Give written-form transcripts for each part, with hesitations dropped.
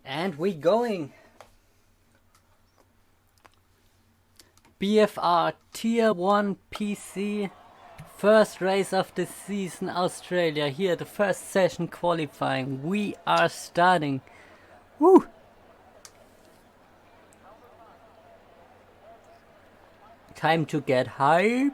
And we going. BFR Tier 1 PC. First race of the season, Australia. Here, the first session qualifying. We are starting. Woo! Time to get hyped.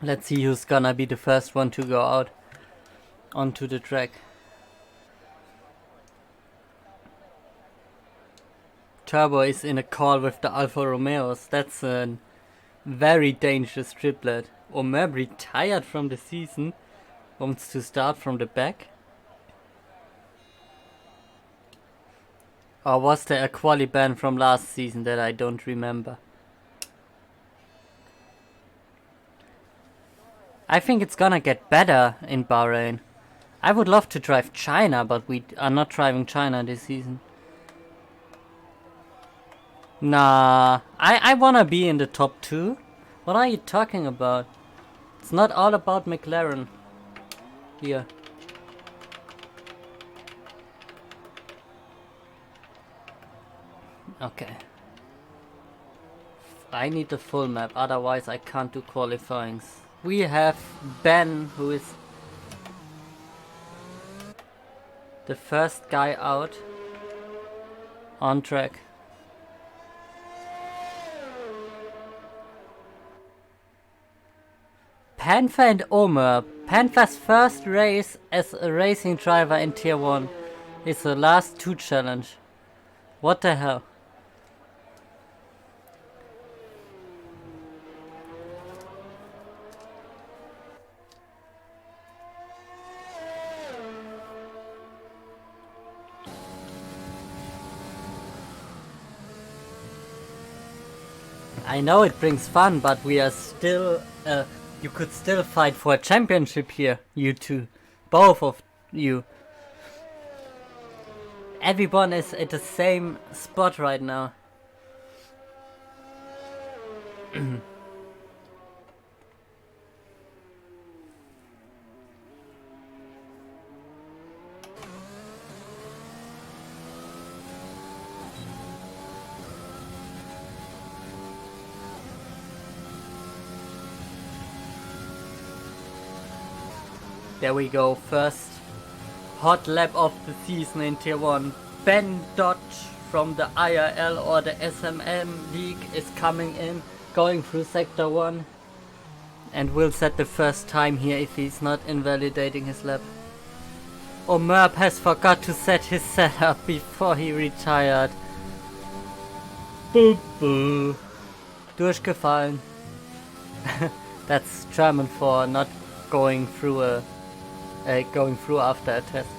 Let's see who's gonna be the first one to go out onto the track. Turbo is in a call with the Alfa Romeos. That's a very dangerous triplet. Omer retired from the season. Wants to start from the back. Or was there a quali ban from last season that I don't remember? I think it's gonna get better in Bahrain. I would love to drive China, but we are not driving China this season. Nah, I wanna be in the top 2. What are you talking about? It's not all about McLaren. Here. Okay. I need the full map, otherwise I can't do qualifyings. We have Ben, who is the first guy out on track. Panther and Omer. Panther's first race as a racing driver in Tier 1 is the last 2 challenge. What the hell? I know it brings fun, but we are still, you could still fight for a championship here, you two. Both of you. Everyone is at the same spot right now. There we go, first hot lap of the season in Tier 1. Ben Dodge from the IRL or the SMM League is coming in, going through Sector 1. And will set the first time here if he's not invalidating his lap. Omerb has forgot to set his setup before he retired. Boo boo. Durchgefallen. That's German for not going through after a test.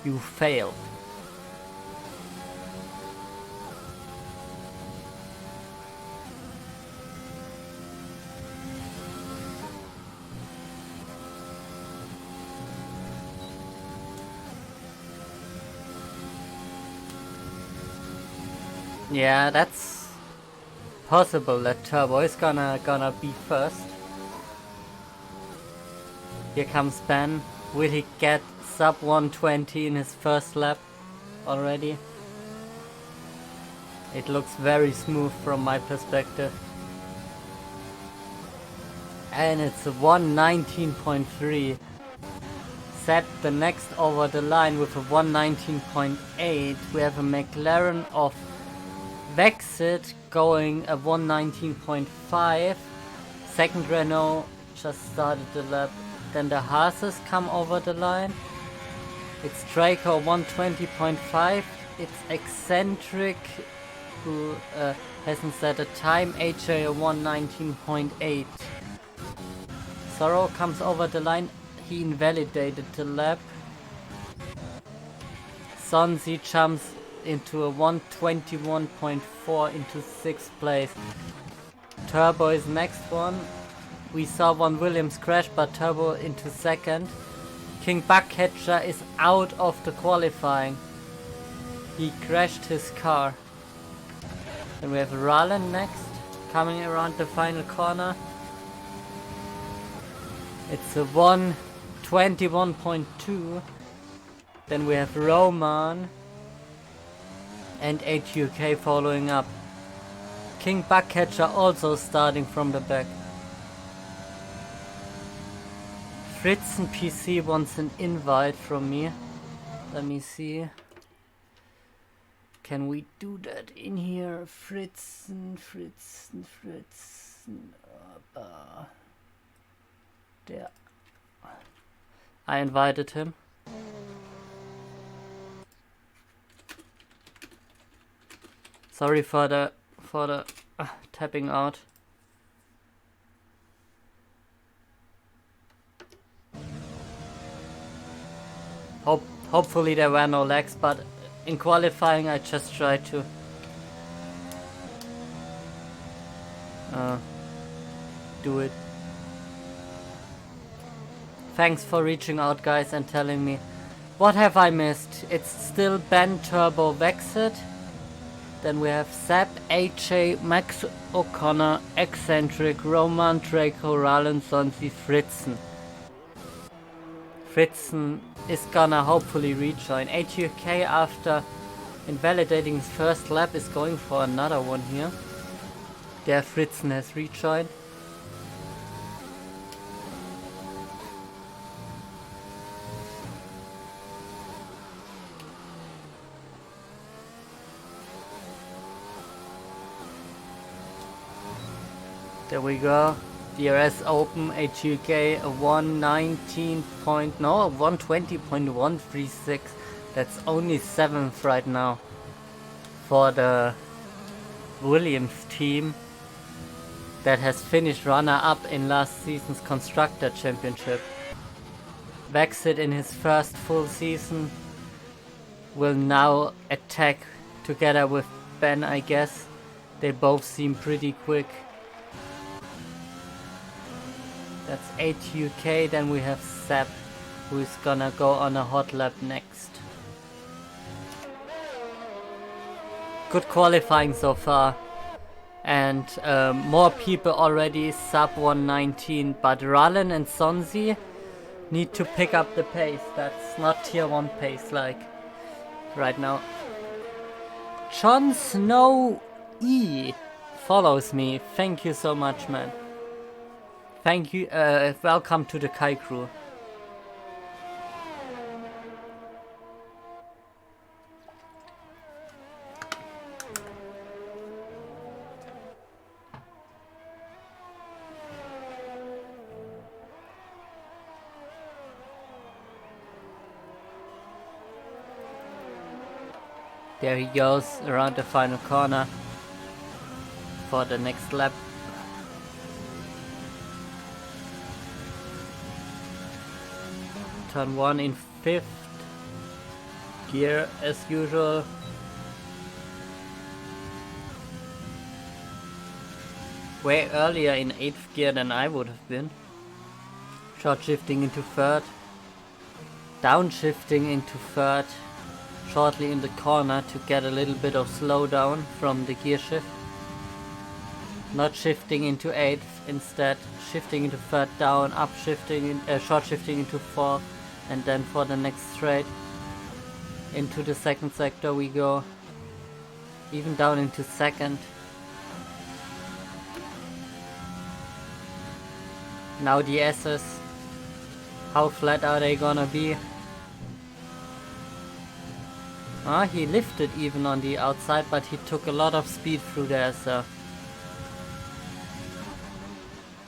You failed. Yeah, that's possible that Turbo is gonna be first. Here comes Ben. Will he get sub 120 in his first lap already? It looks very smooth from my perspective. And it's a 119.3. Set the next over the line with a 119.8. We have a McLaren of Vexit going a 119.5. Second Renault just started the lap. Then the Haas's come over the line. It's Draco 120.5. It's Eccentric, who hasn't set a time, AJ 119.8. Sorrow comes over the line. He invalidated the lap. Sonzi jumps into a 121.4 into 6th place. Turbo is next one. We saw one Williams crash, but Turbo into second. King Buckcatcher is out of the qualifying. He crashed his car. Then we have Rallen next, coming around the final corner. It's a 1:21.2. Then we have Roman and HUK following up. King Buckcatcher also starting from the back. Fritzen PC wants an invite from me. Let me see. Can we do that in here? Fritzen. There. I invited him. Sorry for the tapping out. Hopefully there were no lags, but in qualifying I just tried to do it. Thanks for reaching out, guys, and telling me. What have I missed? It's still Ben, Turbo, Vexit. Then we have Sepp, AJ, Max O'Connor, Eccentric, Roman, Draco, Rallen, Sonsi, Fritzen. Fritzen is gonna hopefully rejoin. HUK, after invalidating his first lap, is going for another one here. There Fritzen has rejoined. There we go. DRS Open, HUK, a 120.136. That's only 7th right now for the Williams team that has finished runner-up in last season's Constructor Championship. Vexit, in his first full season, will now attack together with Ben, I guess. They both seem pretty quick. That's HUK, then we have Sepp, who is gonna go on a hot lap next. Good qualifying so far. And more people already sub 119, but Rallen and Sonsi need to pick up the pace. That's not tier 1 pace like right now. Jon Snow E follows me. Thank you so much, man. Thank you, welcome to the Kai crew. There he goes around the final corner for the next lap. Turn 1 in 5th gear as usual. Way earlier in 8th gear than I would have been. Short shifting into 3rd. Downshifting into 3rd. Shortly in the corner to get a little bit of slowdown from the gear shift. Not shifting into 8th, instead shifting into 3rd down, up shifting, short shifting into 4th. And then for the next straight into the 2nd sector we go, even down into 2nd. Now the S's, how flat are they gonna be? He lifted even on the outside, but he took a lot of speed through there, so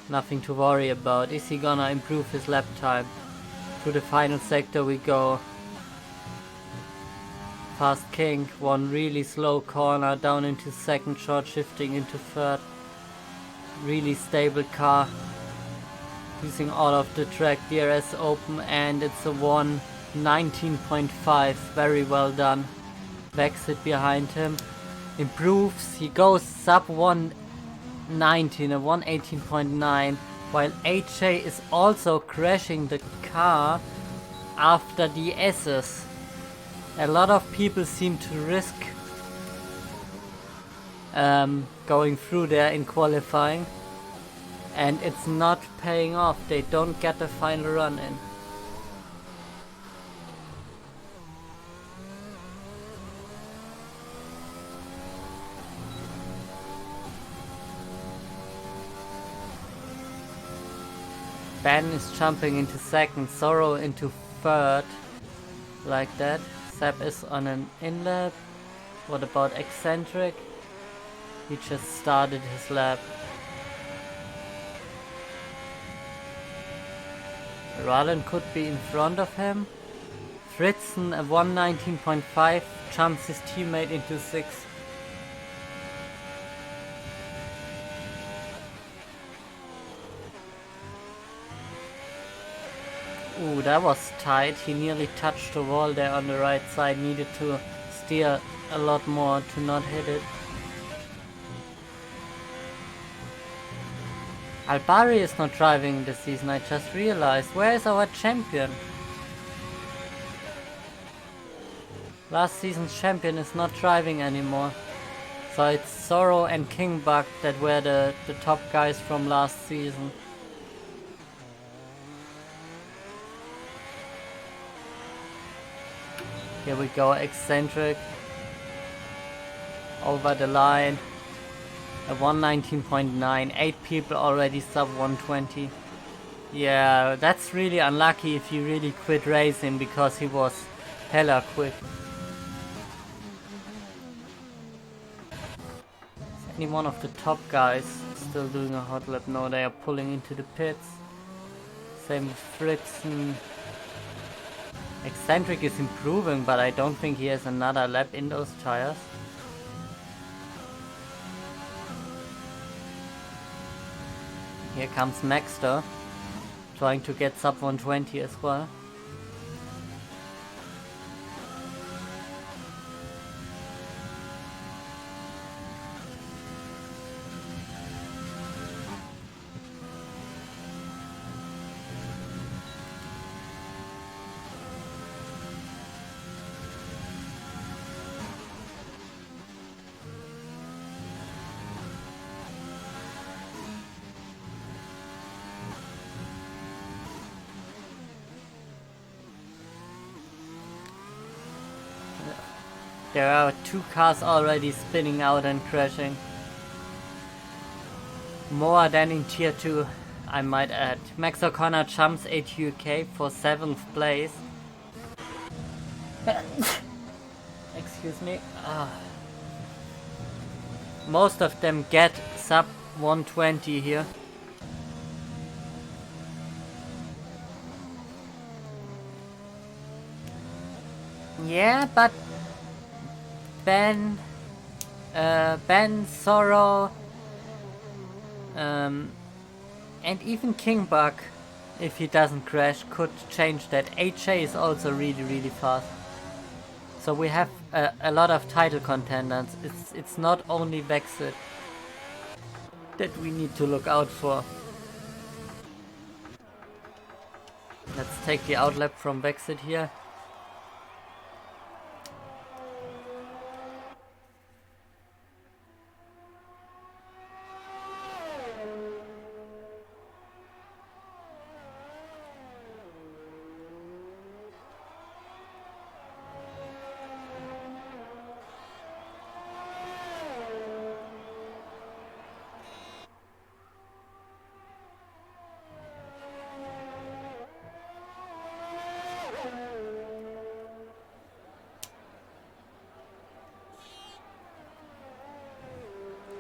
nothing to worry about. Is he gonna improve his lap time? To the final sector we go. Fast King, one really slow corner down into 2nd, short shifting into 3rd. Really stable car. Using all of the track, DRS Open, and it's a 1:19.5. Very well done. Vexit behind him. Improves, he goes sub 119, a 1:18.9. while AJ is also crashing the car after the S's. A lot of people seem to risk going through there in qualifying, and it's not paying off. They don't get the final run in. Ben is jumping into second, Zorro into third, like that. Seb is on an in-lap. What about Eccentric? He just started his lap. Rallen could be in front of him. Fritzen at 119.5 jumps his teammate into 6th. Ooh, that was tight. He nearly touched the wall there on the right side. Needed to steer a lot more to not hit it. Albari is not driving this season, I just realized. Where is our champion? Last season's champion is not driving anymore. So it's Zorro and King Bug that were the top guys from last season. Here we go, Eccentric. Over the line. At 119.9. 8 people already sub 120. Yeah, that's really unlucky if you really quit racing, because he was hella quick. Is any one of the top guys still doing a hot lap? No, they are pulling into the pits. Same with Fritzen. Eccentric is improving, but I don't think he has another lap in those tires. Here comes Maxter, trying to get sub 120 as well. There are 2 cars already spinning out and crashing. More than in tier 2, I might add. Max O'Connor jumps ATUK for 7th place. Excuse me. Most of them get sub 120 here. Yeah, but Ben, Zorro, and even King Bug, if he doesn't crash, could change that. AJ is also really fast. So we have a lot of title contenders. It's not only Vexit that we need to look out for. Let's take the outlap from Vexit here.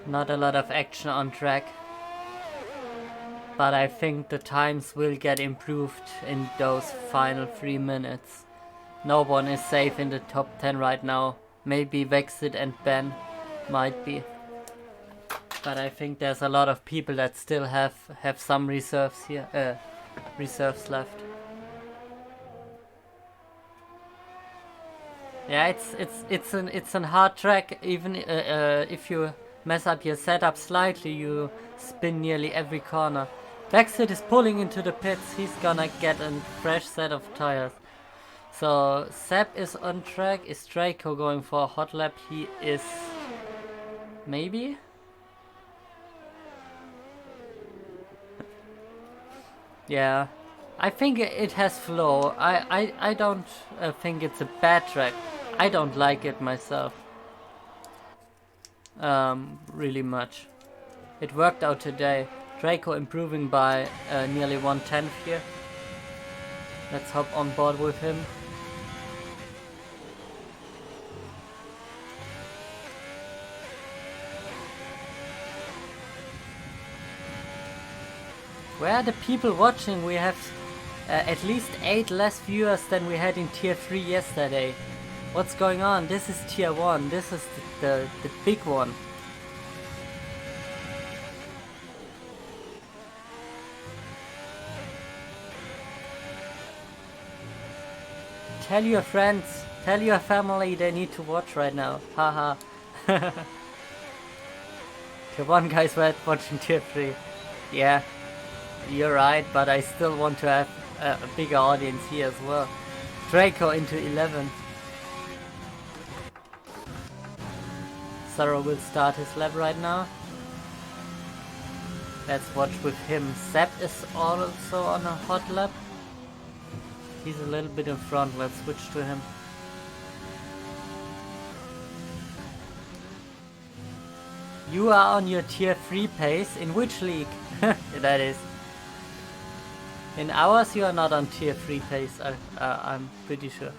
Not a lot of action on track, but I think the times will get improved in those final 3 minutes. No one is safe in the top 10 right now. Maybe Vexit and Ben might be, but I think there's a lot of people that still have some reserves here, reserves left. Yeah, it's a hard track. Even if you mess up your setup slightly, you spin nearly every corner. Backseat is pulling into the pits. He's gonna get a fresh set of tires. So Seb is on track. Is Draco going for a hot lap? He is. Maybe? Yeah. I think it has flow. I don't think it's a bad track. I don't like it myself. Really much. It worked out today. Draco improving by nearly 1/10 here. Let's hop on board with him. Where are the people watching? We have at least 8 less viewers than we had in tier 3 yesterday. What's going on? This is tier 1. This is the big one. Tell your friends, tell your family they need to watch right now. Haha. Tier 1 guys were watching tier 3. Yeah, you're right, but I still want to have a bigger audience here as well. Draco into 11. Sorrow will start his lap right now. Let's watch with him. Seb is also on a hot lap. He's a little bit in front. Let's switch to him. You are on your tier 3 pace. In which league? That is. In ours you are not on tier 3 pace, I'm pretty sure.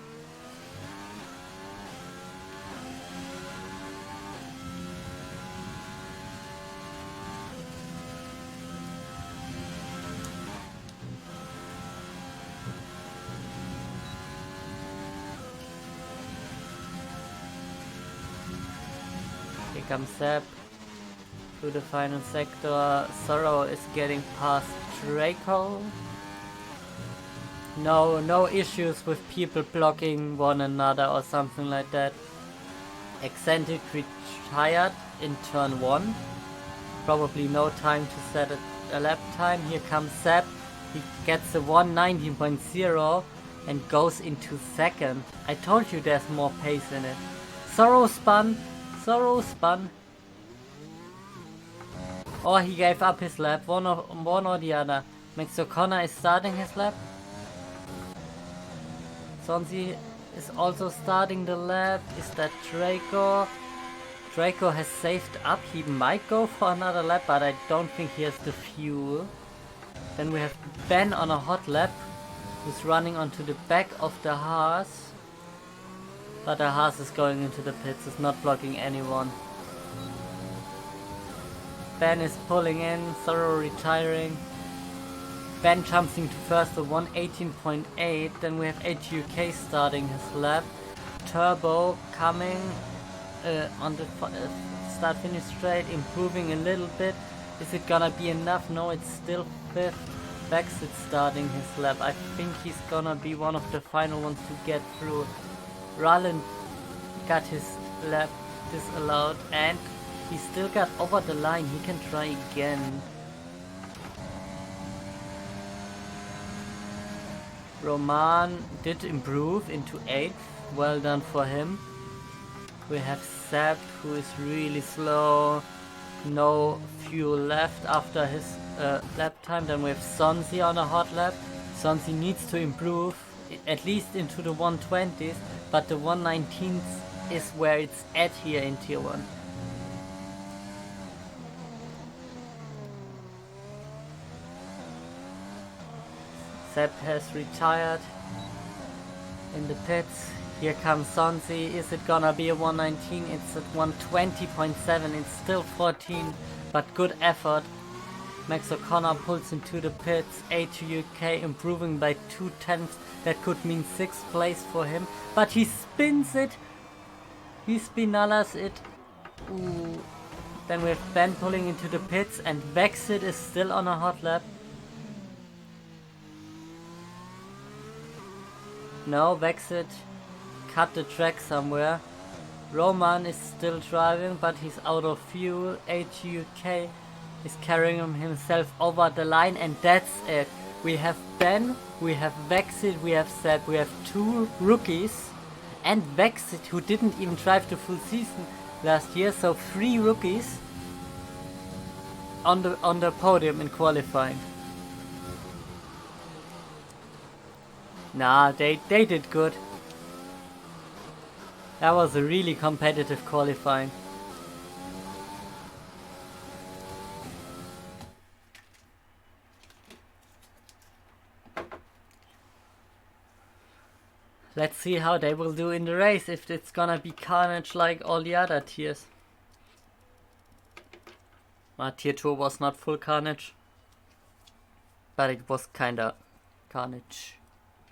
Here comes Seb through the final sector. Sorrow is getting past Draco. No issues with people blocking one another or something like that. Eccentric retired in turn 1. Probably no time to set a lap time. Here comes Seb. He gets a 1:19.0 and goes into second. I told you there's more pace in it. Sorrow spun. Sorrow spun. Or he gave up his lap. One or the other. Max O'Connor is starting his lap. Sonzi is also starting the lap. Is that Draco? Draco has saved up. He might go for another lap, but I don't think he has the fuel. Then we have Ben on a hot lap, who's running onto the back of the Haas. But the Haas is going into the pits, is not blocking anyone. Ben is pulling in, Sorrow retiring. Ben jumps into first with 1:18.8. Then we have HUK starting his lap. Turbo coming on the start finish straight, improving a little bit. Is it gonna be enough? No, it's still 5th. Backseat starting his lap. I think he's gonna be one of the final ones to get through. Rallen got his lap disallowed and he still got over the line. He can try again. Roman did improve into 8th. Well done for him. We have Seb, who is really slow. No fuel left after his lap time. Then we have Sonzi on a hot lap. Sonzi needs to improve at least into the 120s, but the 119s is where it's at here in tier 1. Seb has retired in the pits. Here comes Sonzi. Is it gonna be a 119? It's at 120.7. It's still 14, but good effort. Max O'Connor pulls into the pits. HUK improving by 2/10. That could mean 6th place for him. But he spins it. He spinalas it. Ooh. Then we have Ben pulling into the pits and Backseat is still on a hot lap. No, Backseat cut the track somewhere. Roman is still driving, but he's out of fuel. HUK is carrying himself over the line, and that's it. We have Ben, we have Vexit, we have Seb, we have 2 rookies, and Vexit, who didn't even drive the full season last year, so 3 rookies on the podium in qualifying. Nah, they did good. That was a really competitive qualifying. Let's see how they will do in the race, if it's gonna be carnage like all the other tiers. Well, tier 2 was not full carnage, but it was kinda carnage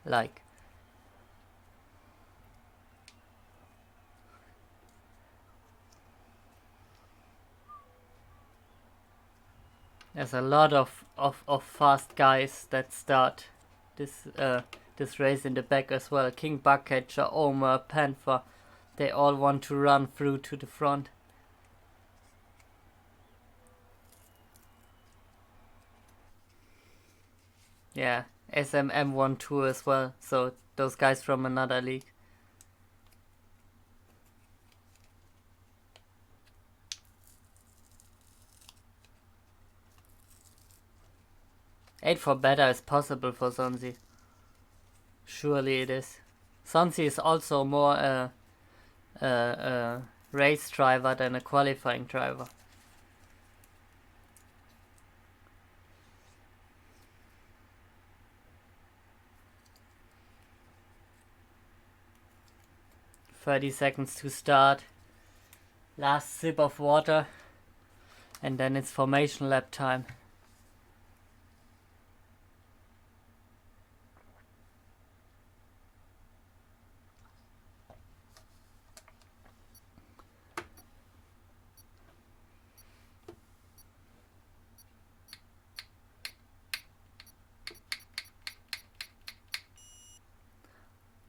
like. There's a lot of fast guys that start this race in the back as well. King, Bugcatcher, Omer, Panther, they all want to run through to the front. Yeah, SMM12 as well, so those guys from another league. Eight for better is possible for Sonsi. Surely it is. Sonsi is also more a race driver than a qualifying driver. "30 seconds to start. Last sip of water. And then it's formation lap time."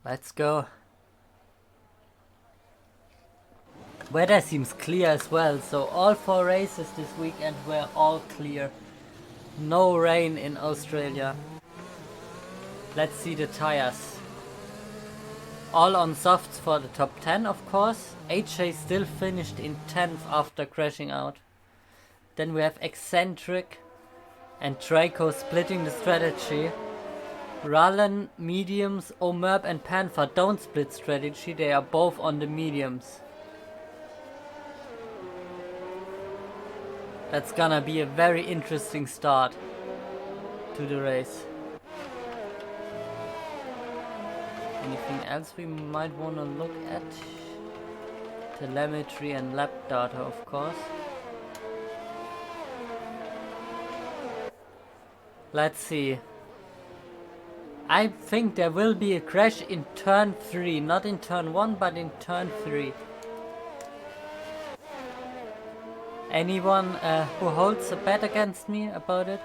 Let's go. Weather seems clear as well, so all 4 races this weekend were all clear. No rain in Australia. Let's see the tires. All on softs for the top 10, of course. AJ still finished in 10th after crashing out. Then we have Eccentric and Draco splitting the strategy. Rallen, mediums, Omerb and Panther don't split strategy, they are both on the mediums. That's gonna be a very interesting start to the race. Anything else we might want to look at? Telemetry and lap data, of course. Let's see. I think there will be a crash in turn 3, not in turn 1, but in turn 3. Anyone who holds a bet against me about it?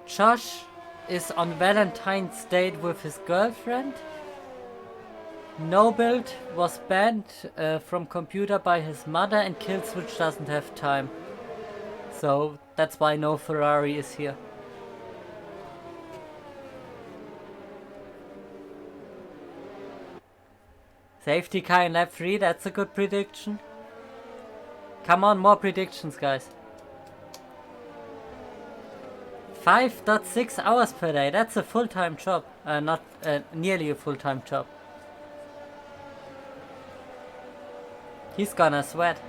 Josh is on Valentine's date with his girlfriend. No Build was banned from computer by his mother, and Killswitch doesn't have time. So that's why no Ferrari is here. Safety car in lap 3, that's a good prediction. Come on, more predictions, guys. 5.6 hours per day, that's a full-time job. Not nearly a full-time job. He's gonna sweat.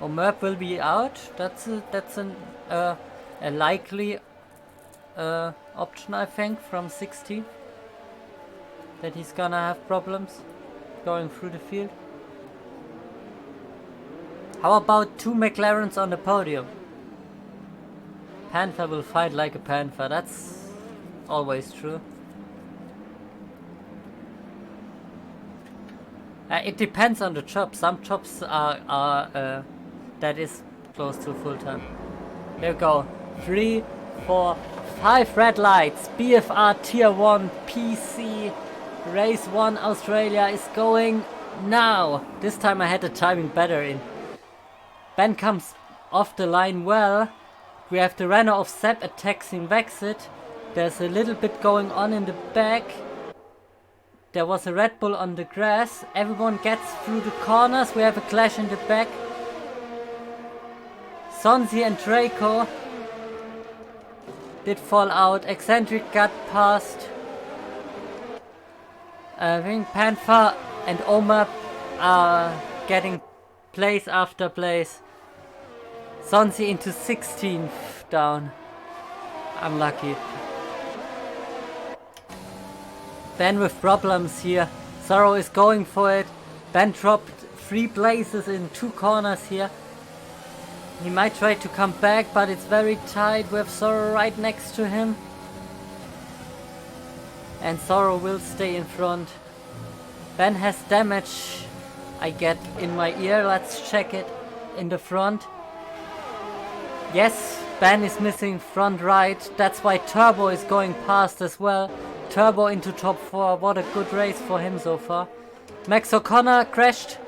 Omerb will be out. That's a likely option, I think, from 60. That he's gonna have problems going through the field. How about 2 McLarens on the podium? Panther will fight like a panther, that's always true. It depends on the job. Some jobs are that is close to full time. There we go. 3, 4, 5 red lights. BFR Tier 1 PC Race 1 Australia is going now. This time I had the timing better in. Ben comes off the line well. We have the runner of Sepp attacking Vexit. There's a little bit going on in the back. There was a Red Bull on the grass. Everyone gets through the corners. We have a clash in the back. Sonzi and Draco did fall out. Eccentric got past. I think Panther and Omar are getting place after place. Sonzi into 16th down. Unlucky. Ben with problems here. Sorrow is going for it. Ben dropped 3 places in 2 corners here. He might try to come back, but it's very tight. We have Sorrow right next to him. And Sorrow will stay in front. Ben has damage I get in my ear. Let's check it in the front. Yes, Ben is missing front right. That's why Turbo is going past as well. Turbo into top 4. What a good race for him so far. Max O'Connor crashed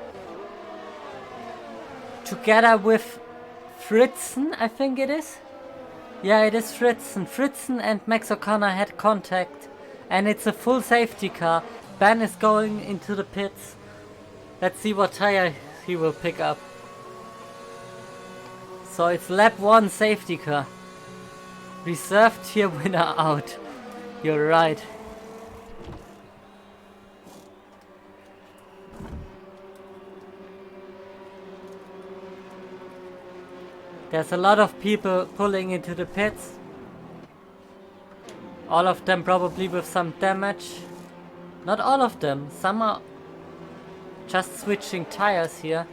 together with Fritzen, I think it is. Yeah, it is Fritzen. Fritzen and Max O'Connor had contact. And it's a full safety car. Ben is going into the pits. Let's see what tire he will pick up. So it's lap 1 safety car. Reserved here, winner out. You're right. There's a lot of people pulling into the pits. All of them probably with some damage. Not all of them. Some are just switching tires here.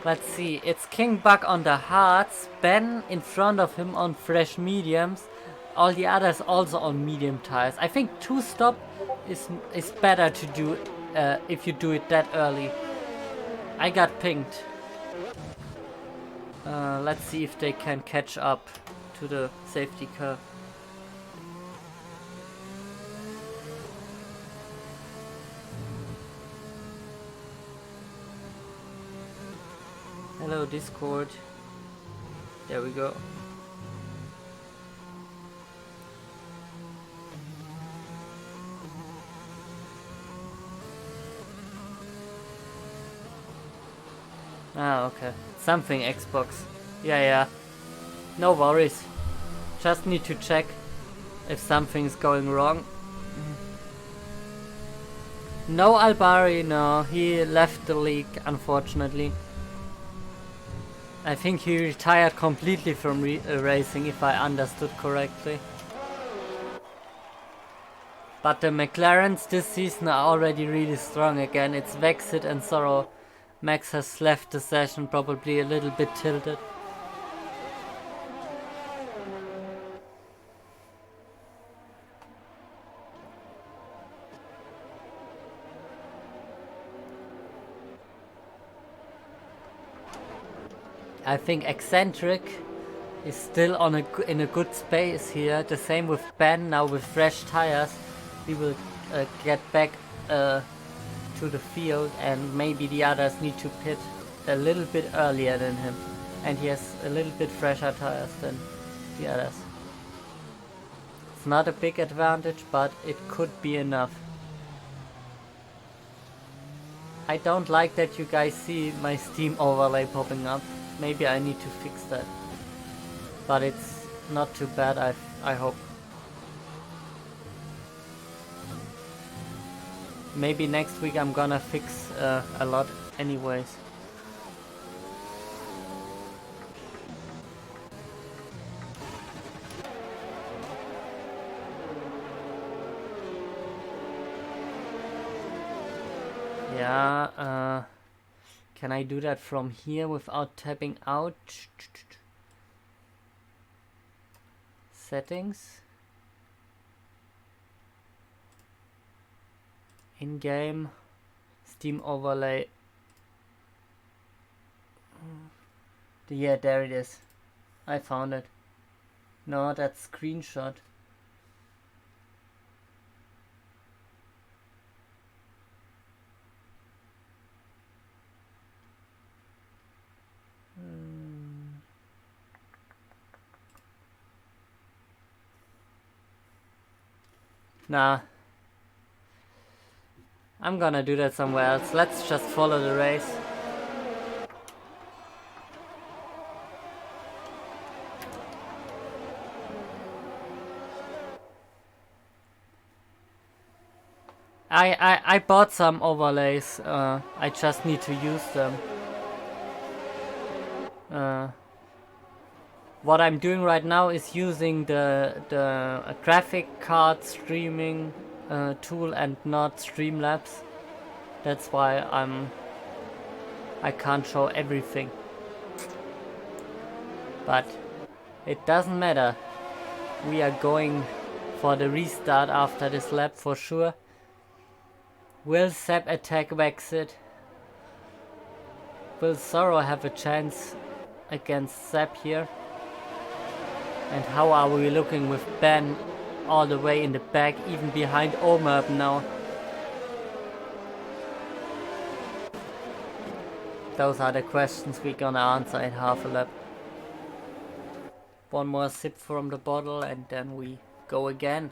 Let's see. It's King Bug on the hards. Ben in front of him on fresh mediums. All the others also on medium tires. I think 2-stop is better to do if you do it that early. I got pinged. Let's see if they can catch up to the safety car. Hello Discord. There we go. Ah, okay. Something Xbox. Yeah. No worries. Just need to check if something's going wrong. No Albari, no. He left the league, unfortunately. I think he retired completely from racing, if I understood correctly. But the McLarens this season are already really strong again. It's Vexit and Sorrow. Max has left the session probably a little bit tilted. I think Eccentric is still on in a good space here. The same with Ben, now with fresh tires. He will get back to the field, and maybe the others need to pit a little bit earlier than him. And he has a little bit fresher tires than the others. It's not a big advantage, but it could be enough. I don't like that you guys see my Steam overlay popping up. Maybe I need to fix that. But it's not too bad, I hope. Maybe next week I'm gonna fix a lot anyways. Yeah, can I do that from here without tapping out? Settings. In-game. Steam overlay. Yeah, there it is. I found it. No, that's screenshot. Nah. I'm gonna do that somewhere else. Let's just follow the race. I bought some overlays. I just need to use them. What I'm doing right now is using the graphic card streaming tool and not Streamlabs. That's why I can't show everything. But it doesn't matter. We are going for the restart after this lap for sure. Will Zap attack Vexit? Will Zorro have a chance against Zap here? And how are we looking with Ben all the way in the back, even behind Omerb now? Those are the questions we're gonna answer in half a lap. One more sip from the bottle and then we go again.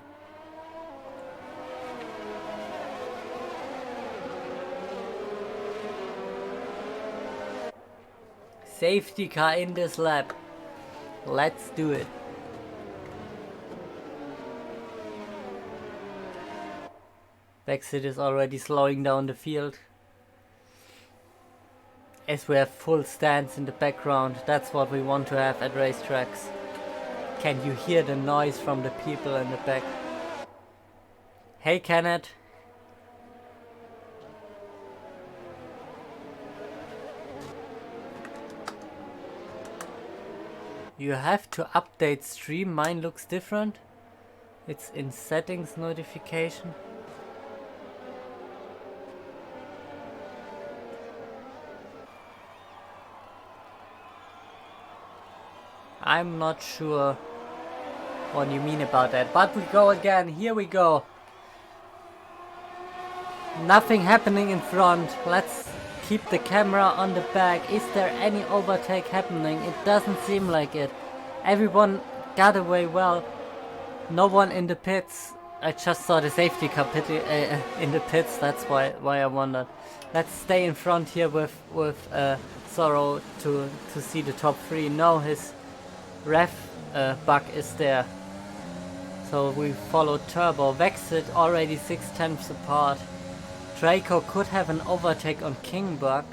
Safety car in this lap. Let's do it. Vexit is already slowing down the field. As we have full stands in the background, that's what we want to have at racetracks. Can you hear the noise from the people in the back? Hey Kenneth. You have to update stream, mine looks different. It's in settings notification. I'm not sure what you mean about that, but we go again, here we go. Nothing happening in front, let's keep the camera on the back. Is there any overtake happening? It doesn't seem like it. Everyone got away well. No one in the pits. I just saw the safety car in the pits, that's why I wondered. Let's stay in front here with Zorro to see the top three. No, his ref bug is there. So we follow Turbo. Vexit already 6/10 apart. Draco could have an overtake on Kingbug.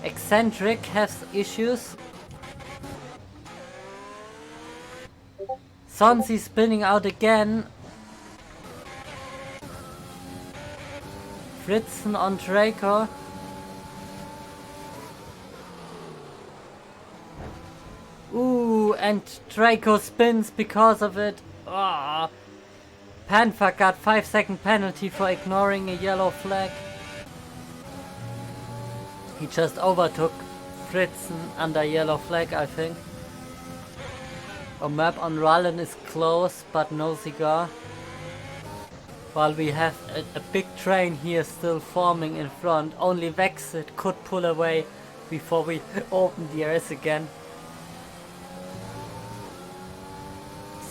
Eccentric has issues. Sonzi spinning out again. Fritzen on Draco. Ooh, and Draco spins because of it. Ah. Panther got 5-second penalty for ignoring a yellow flag. He just overtook Fritzen under yellow flag, I think. A map on Rallen is close, but no cigar. While we have a big train here still forming in front, only Vexit could pull away before we open DRS again.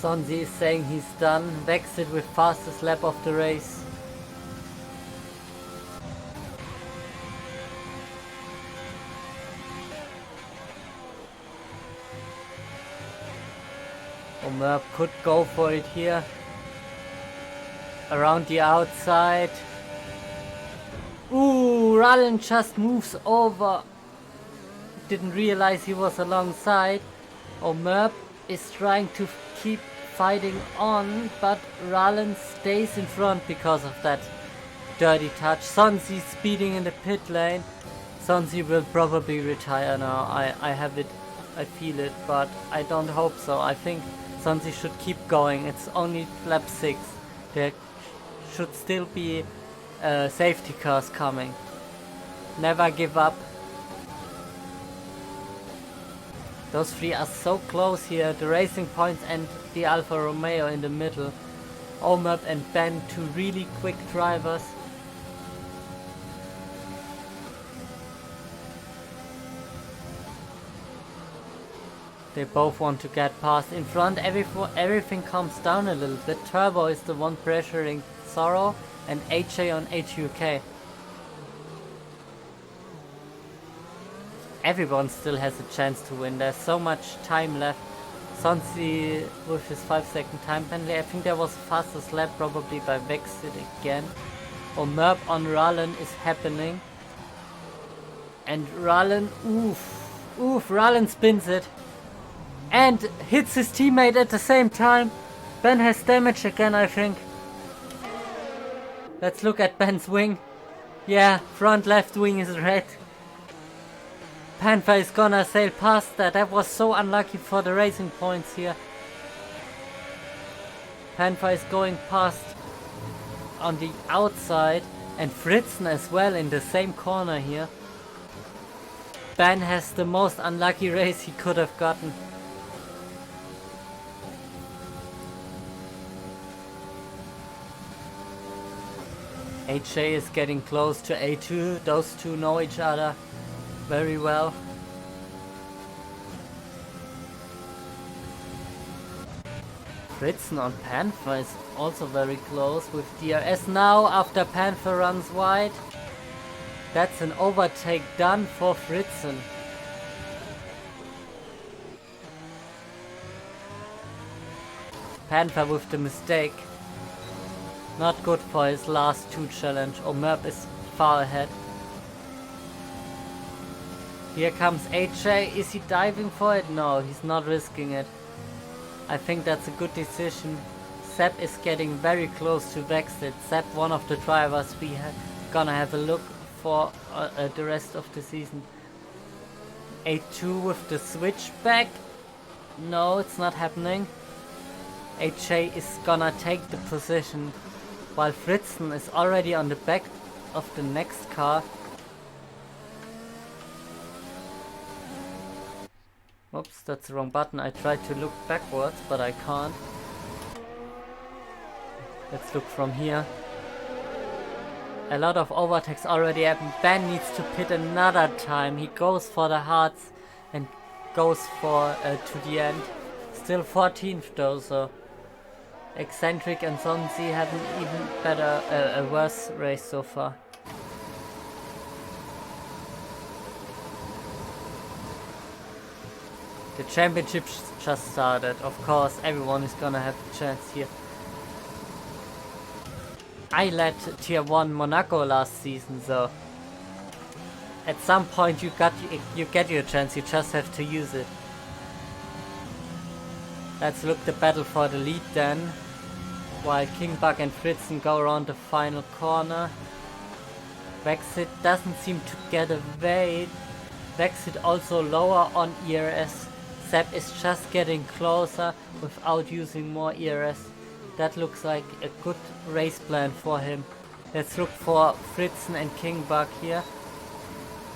Sonzi is saying he's done. Vexit with fastest lap of the race. Omerb could go for it here. Around the outside. Ooh, Rallen just moves over. Didn't realize he was alongside. Omerb is trying to keep fighting on, but Rallen stays in front because of that dirty touch. Sonzi speeding in the pit lane. Sonzi will probably retire now. I have it, I feel it, but I don't hope so. I think Sonzi should keep going. It's only lap 6. There should still be safety cars coming. Never give up. Those three are so close here. The Racing Points and the Alfa Romeo in the middle. Omerb and Ben, two really quick drivers. They both want to get past. In front, everything calms down a little bit. Turbo is the one pressuring Sorrow and HA on HUK. Everyone still has a chance to win. There's so much time left. Sonsi with his 5-second time penalty. I think there was a fastest lap probably by Vexit again. Or Merp on Rallen is happening. And Rallen, Rallen spins it. And hits his teammate at the same time. Ben has damage again, I think. Let's look at Ben's wing. Yeah, front left wing is red. Panther is gonna sail past that. That was so unlucky for the racing points here. Panther is going past on the outside. And Fritzen as well in the same corner here. Ben has the most unlucky race he could have gotten. HA is getting close to A2. Those two know each other very well. Fritzen on Panther is also very close with DRS now after Panther runs wide. That's an overtake done for Fritzen. Panther with the mistake. Not good for his last 2 challenge. Merp is far ahead. Here comes HJ. Is he diving for it? No, he's not risking it. I think that's a good decision. Sepp is getting very close to Vexit. Sepp, one of the drivers we gonna have a look for the rest of the season. A2 with the switchback. No, it's not happening. HJ is gonna take the position while Fritzen is already on the back of the next car. Oops, that's the wrong button. I tried to look backwards, but I can't. Let's look from here. A lot of overtakes already happened. Ben needs to pit another time. He goes for the hearts and goes for to the end. Still 14th though, so Eccentric and Sonsi have an even better, a worse race so far. The championship just started. Of course, everyone is gonna have a chance here. I led Tier 1 Monaco last season, so at some point you get your chance, you just have to use it. Let's look the battle for the lead then, while Kingbug and Fritzen go around the final corner. Vexit doesn't seem to get away. Vexit also lower on ERS. Sepp is just getting closer without using more ERS. That looks like a good race plan for him. Let's look for Fritzen and Kingbug here.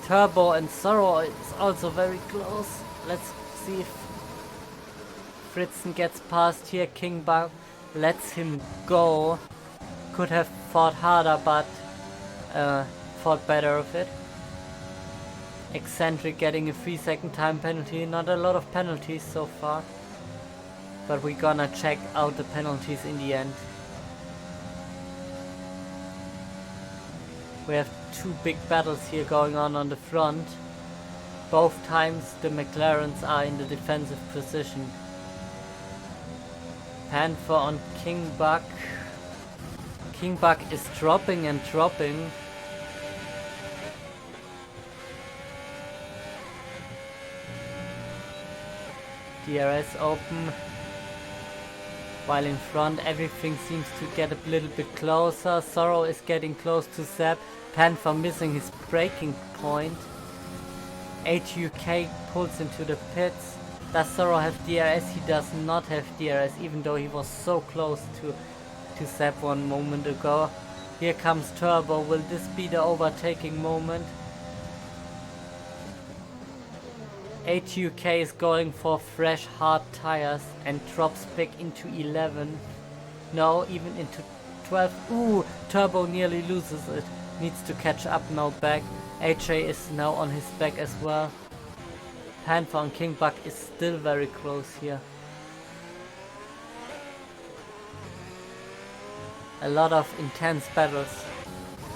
Turbo and Sorrow is also very close. Let's see if Fritzen gets past here. Kingbug lets him go. Could have fought harder, but thought better of it. Eccentric getting a 3-second time penalty. Not a lot of penalties so far, but we're gonna check out the penalties in the end. We have two big battles here going on the front. Both times the McLarens are in the defensive position. Panther on Kingbug. Kingbug is dropping and dropping. DRS open. While in front everything seems to get a little bit closer. Sorrow is getting close to Sepp. Panther missing his braking point. HUK pulls into the pits. Does Sorrow have DRS? He does not have DRS, even though he was so close to Sepp one moment ago. Here comes Turbo. Will this be the overtaking moment? HUK is going for fresh hard tires and drops back into 11. No, even into 12. Ooh, Turbo nearly loses it. Needs to catch up now back. HA is now on his back as well. Panther on King Bug is still very close here. A lot of intense battles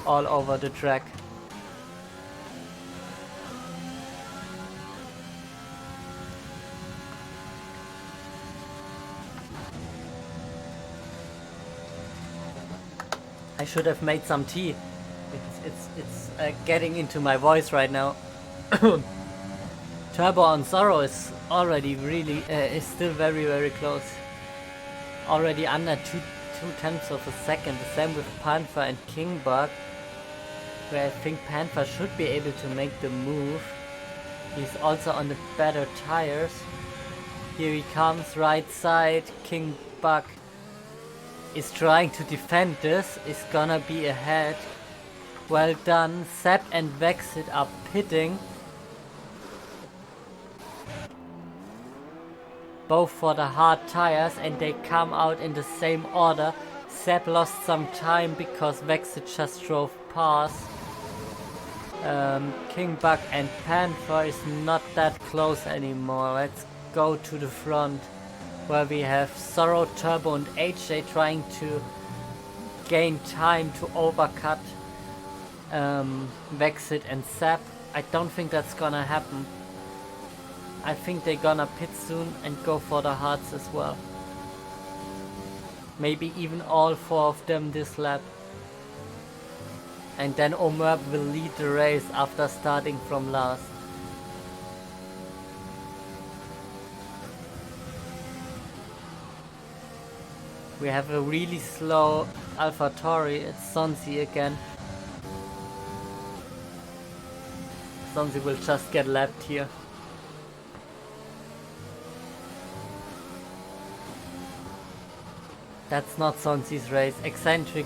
all over the track. I should have made some tea. It's getting into my voice right now. Turbo on Zorro is already really is still very close. Already under 2/10 of a second. The same with Panther and King Bug, where I think Panther should be able to make the move. He's also on the better tires. Here he comes, right side. King Bug is trying to defend this, is gonna be ahead. Well done. Sepp and Vexit are pitting. Both for the hard tires, and they come out in the same order. Sepp lost some time because Vexit just drove past. King Bug and Panther is not that close anymore. Let's go to the front, where we have Zorro, Turbo and HJ trying to gain time to overcut Vexit and Sepp. I don't think that's gonna happen. I think they're gonna pit soon and go for the hards as well. Maybe even all 4 of them this lap. And then Omer will lead the race after starting from last. We have a really slow AlphaTauri. It's Sonzi again. Sonzi will just get lapped here. That's not Sonzi's race. Eccentric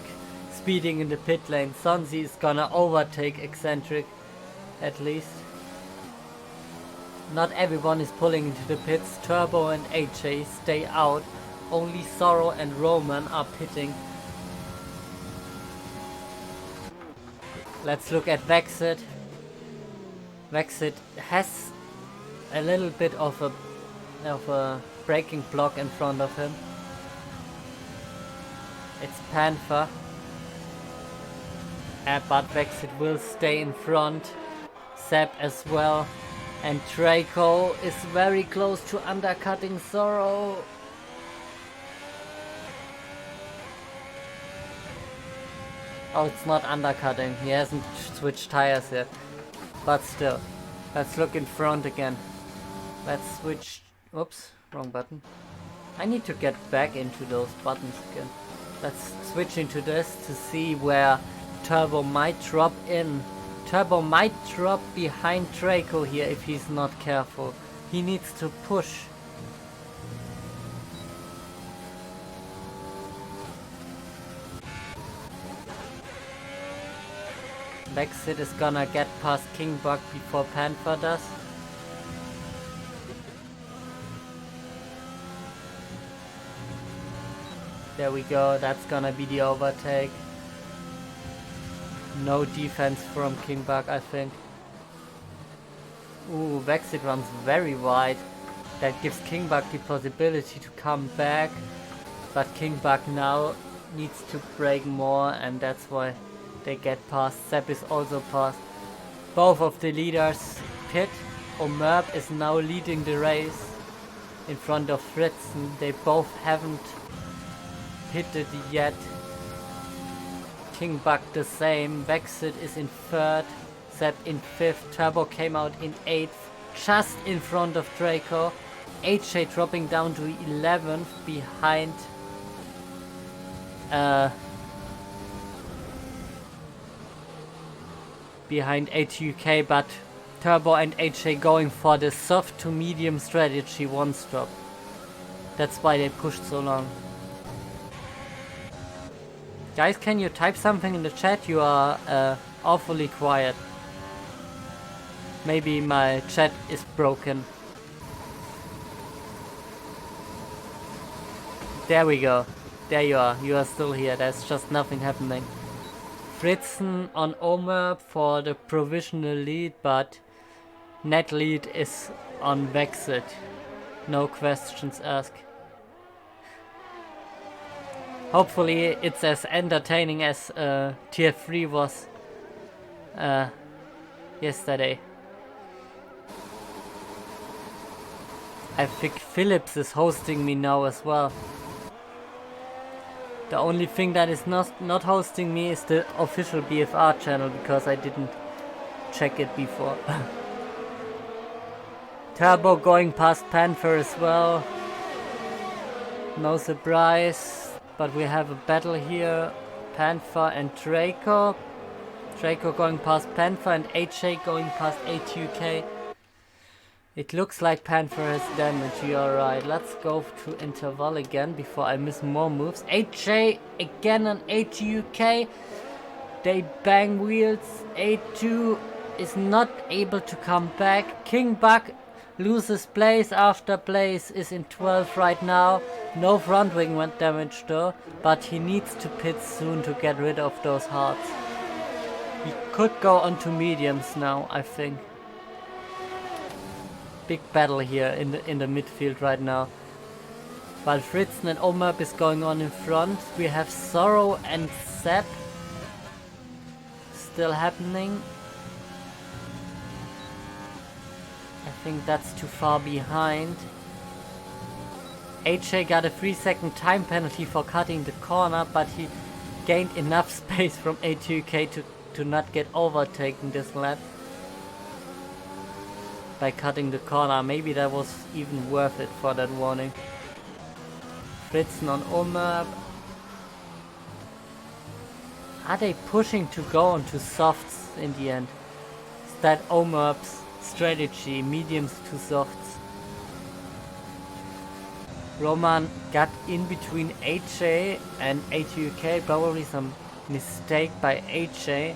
speeding in the pit lane. Sonzi is gonna overtake Eccentric, at least. Not everyone is pulling into the pits. Turbo and HJ stay out. Only Zorro and Roman are pitting. Let's look at Vexit. Vexit has a little bit of a braking block in front of him. It's Panther. But Vexit will stay in front. Sepp as well. And Draco is very close to undercutting Zorro. Oh, it's not undercutting. He hasn't switched tires yet. But still. Let's look in front again. Let's switch. Oops, wrong button. I need to get back into those buttons again. Let's switch into this to see where Turbo might drop in. Turbo might drop behind Draco here if he's not careful. He needs to push. Vexit is gonna get past King Bug before Panther does. There we go, that's gonna be the overtake. No defense from King Bug, I think. Ooh, Vexit runs very wide. That gives King Bug the possibility to come back. But King Bug now needs to brake more, and that's why they get past. Sepp is also past. Both of the leaders pit. Omerb is now leading the race in front of Fritzen. They both haven't pitted yet. King Bug the same. Vexit is in 3rd. Sepp in 5th. Turbo came out in 8th. Just in front of Draco. HJ dropping down to 11th behind behind ATUK, but Turbo and HJ going for the soft to medium strategy one stop. That's why they pushed so long. Guys, can you type something in the chat? You are awfully quiet. Maybe my chat is broken. There we go. There you are. You are still here. There's just nothing happening. Fritzen on Omer for the provisional lead, but net lead is on Vexit. No questions asked. Hopefully it's as entertaining as Tier 3 was yesterday. I think Philips is hosting me now as well. The only thing that is not hosting me is the official BFR channel, because I didn't check it before. Turbo going past Panther as well. No surprise, but we have a battle here. Panther and Draco. Draco going past Panther and HA going past ATUK. It looks like Panther has damage, you're right. Let's go to interval again before I miss more moves. HA again on ATUK. They bang wheels. A2 is not able to come back. King Buck loses place after place, is in 12 right now. No front wing went damage though, but he needs to pit soon to get rid of those hearts. He could go onto mediums now, I think. Big battle here in the midfield right now. While Fritzen and Omab is going on in front, we have Sorrow and Sepp still happening. I think that's too far behind. HA got a 3-second time penalty for cutting the corner, but he gained enough space from A2K to not get overtaken this lap by cutting the corner. Maybe that was even worth it for that warning. Fritzen on Omab. Are they pushing to go onto softs in the end? Is that Omab's strategy? Mediums to softs. Roman got in between HA and ATUK. Probably some mistake by HA.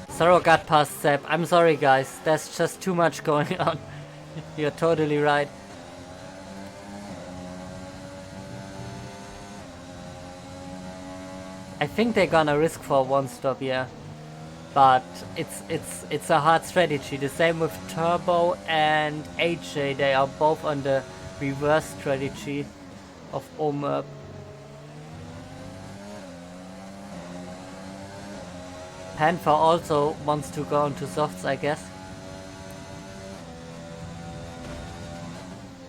Sorrow got past Sepp. I'm sorry guys, there's just too much going on. You're totally right. I think they're gonna risk for one stop, yeah. But it's a hard strategy. The same with Turbo and HA. They are both on the reverse strategy of Omab. Panther also wants to go into softs, I guess.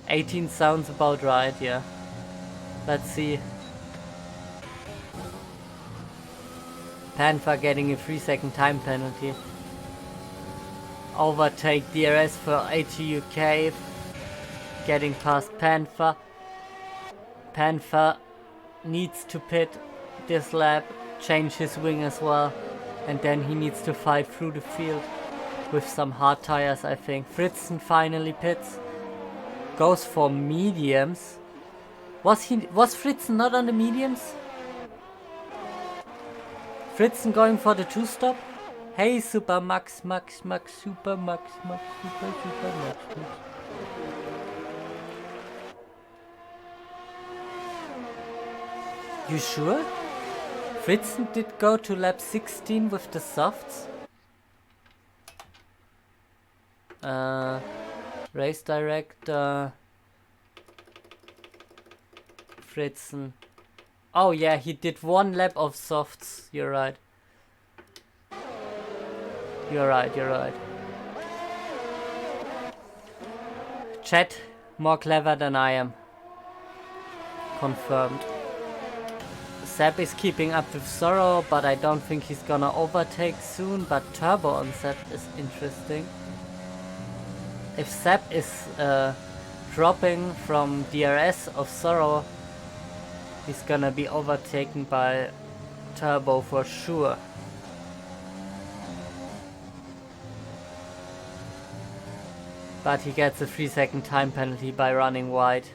18 sounds about right, yeah. Let's see. Panther getting a 3-second time penalty. Overtake DRS for ATUK. Getting past Panther. Panther needs to pit this lap, change his wing as well. And then he needs to fight through the field with some hard tires, I think. Fritzen finally pits. Goes for mediums. Was Fritzen not on the mediums? Fritzen going for the 2-stop? Hey, Super Max, Super Max, Super Max. You sure? Fritzen did go to lap 16 with the softs. Race director. Fritzen. Oh yeah, he did 1 lap of softs. You're right. You're right. Chat, more clever than I am. Confirmed. Sepp is keeping up with Sorrow, but I don't think he's gonna overtake soon. But Turbo on Sepp is interesting. If Sepp is dropping from DRS of Sorrow, he's gonna be overtaken by Turbo for sure. But he gets a 3-second time penalty by running wide.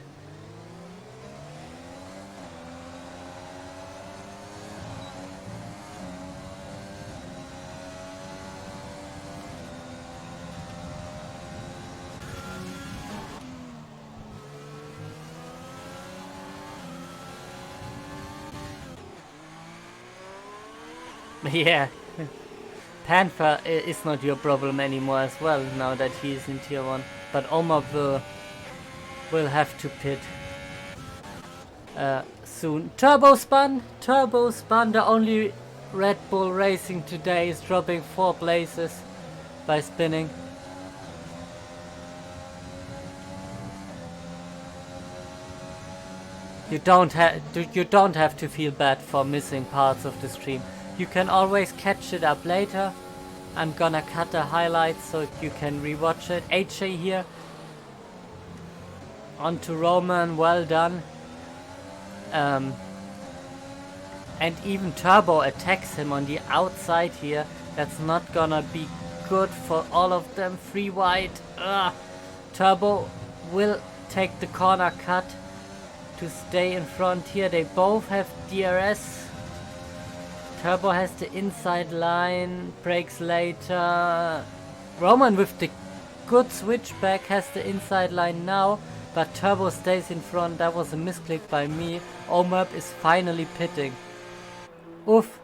Yeah. Panther is not your problem anymore as well, now that he is in tier 1. But Omar will have to pit soon. Turbo Spun! Turbo Spun, the only Red Bull Racing today, is dropping 4 places by spinning. You don't have to feel bad for missing parts of the stream. You can always catch it up later. I'm gonna cut the highlights so you can rewatch it. HJ here. On to Roman, well done. And even Turbo attacks him on the outside here. That's not gonna be good for all of them. Free wide. Turbo will take the corner cut to stay in front here. They both have DRS. Turbo has the inside line, brakes later. Roman with the good switchback has the inside line now, but Turbo stays in front. That was a misclick by me. Omurp is finally pitting. Oof.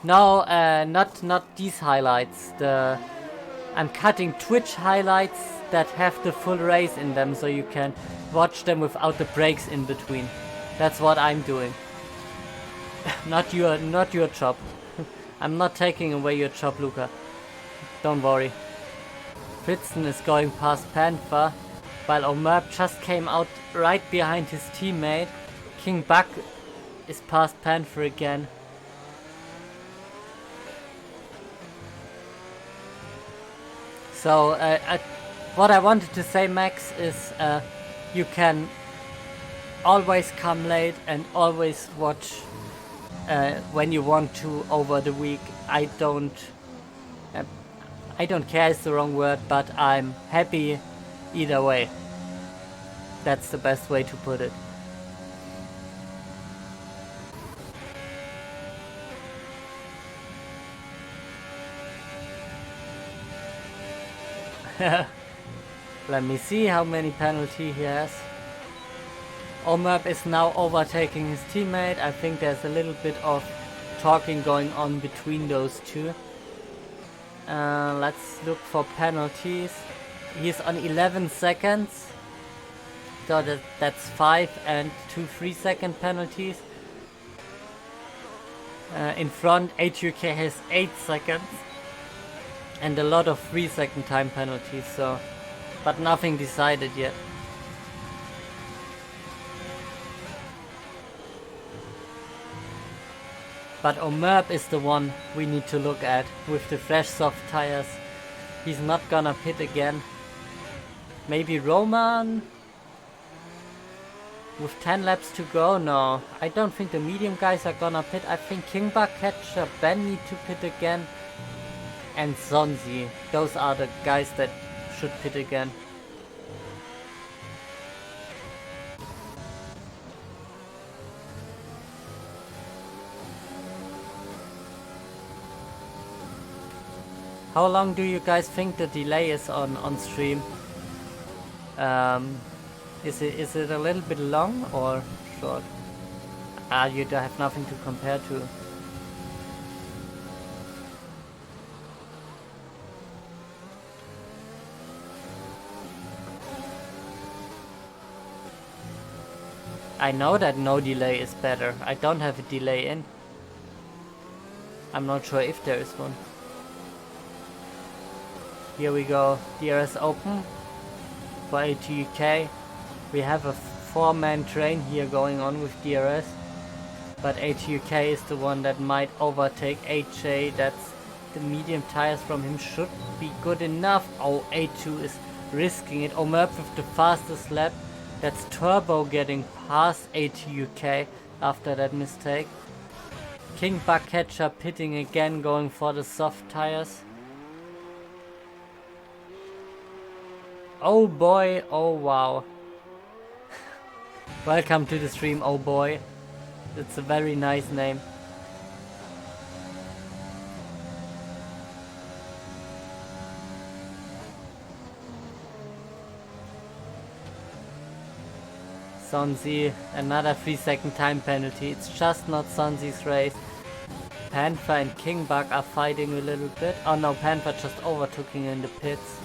No, not these highlights. I'm cutting Twitch highlights that have the full race in them, so you can watch them without the breaks in between. That's what I'm doing. Not your job. I'm not taking away your job, Luca. Don't worry. Fritzen is going past Panther, while Omurp just came out right behind his teammate. King Buck is past Panther again. So, what I wanted to say, Max, is you can always come late and always watch when you want to over the week. I don't care is the wrong word, but I'm happy either way. That's the best way to put it. Let me see how many penalties he has. Omurp is now overtaking his teammate. I think there's a little bit of talking going on between those two. Let's look for penalties. He's on 11 seconds. So that's 5 and 2 3-second penalties. In front, HUK has 8 seconds. And a lot of 3-second time penalties, so... But nothing decided yet. But Omurp is the one we need to look at with the fresh soft tires. He's not gonna pit again. Maybe Roman? With 10 laps to go? No. I don't think the medium guys are gonna pit. I think Kingbuck, Catcher, Ben need to pit again. And Sonzi. Those are the guys that should pit again. How long do you guys think the delay is on stream? Is it a little bit long or short? You don't have nothing to compare to. I know that no delay is better. I don't have a delay in. I'm not sure if there is one. Here we go, DRS open for ATUK. We have a 4-man train here going on with DRS, but ATUK is the one that might overtake HJ. That's the medium tires from him should be good enough. Oh, A2 is risking it. Omurp with the fastest lap. That's Turbo getting past ATUK after that mistake. King Buckcatcher pitting again, going for the soft tires. Oh boy, oh wow. Welcome to the stream, oh boy. It's a very nice name. Sonzi, another 3-second time penalty. It's just not Sonzi's race. Panther and King Bug are fighting a little bit. Oh no, Panther just overtook him in the pits.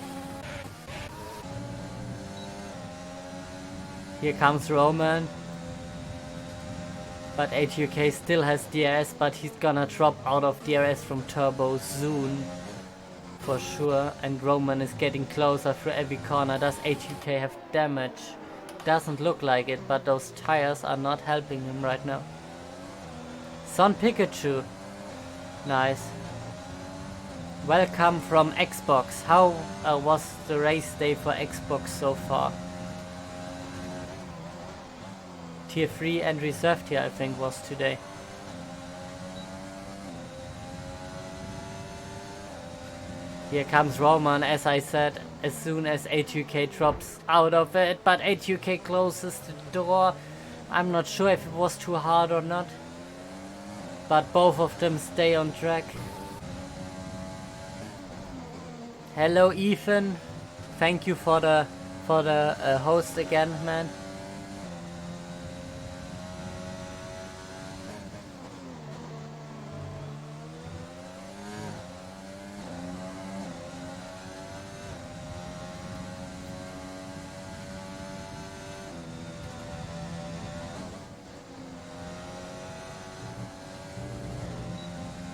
Here comes Roman. But ATUK still has DRS, but he's gonna drop out of DRS from Turbo soon. For sure. And Roman is getting closer through every corner. Does ATUK have damage? Doesn't look like it, but those tires are not helping him right now. Son Pikachu. Nice. Welcome from Xbox. How was the race day for Xbox so far? Tier 3 and Reserve Tier I think was today. Here comes Roman, as I said, as soon as ATUK drops out of it, but ATUK closes the door. I'm not sure if it was too hard or not, but both of them stay on track. Hello Ethan, thank you for the host again, man.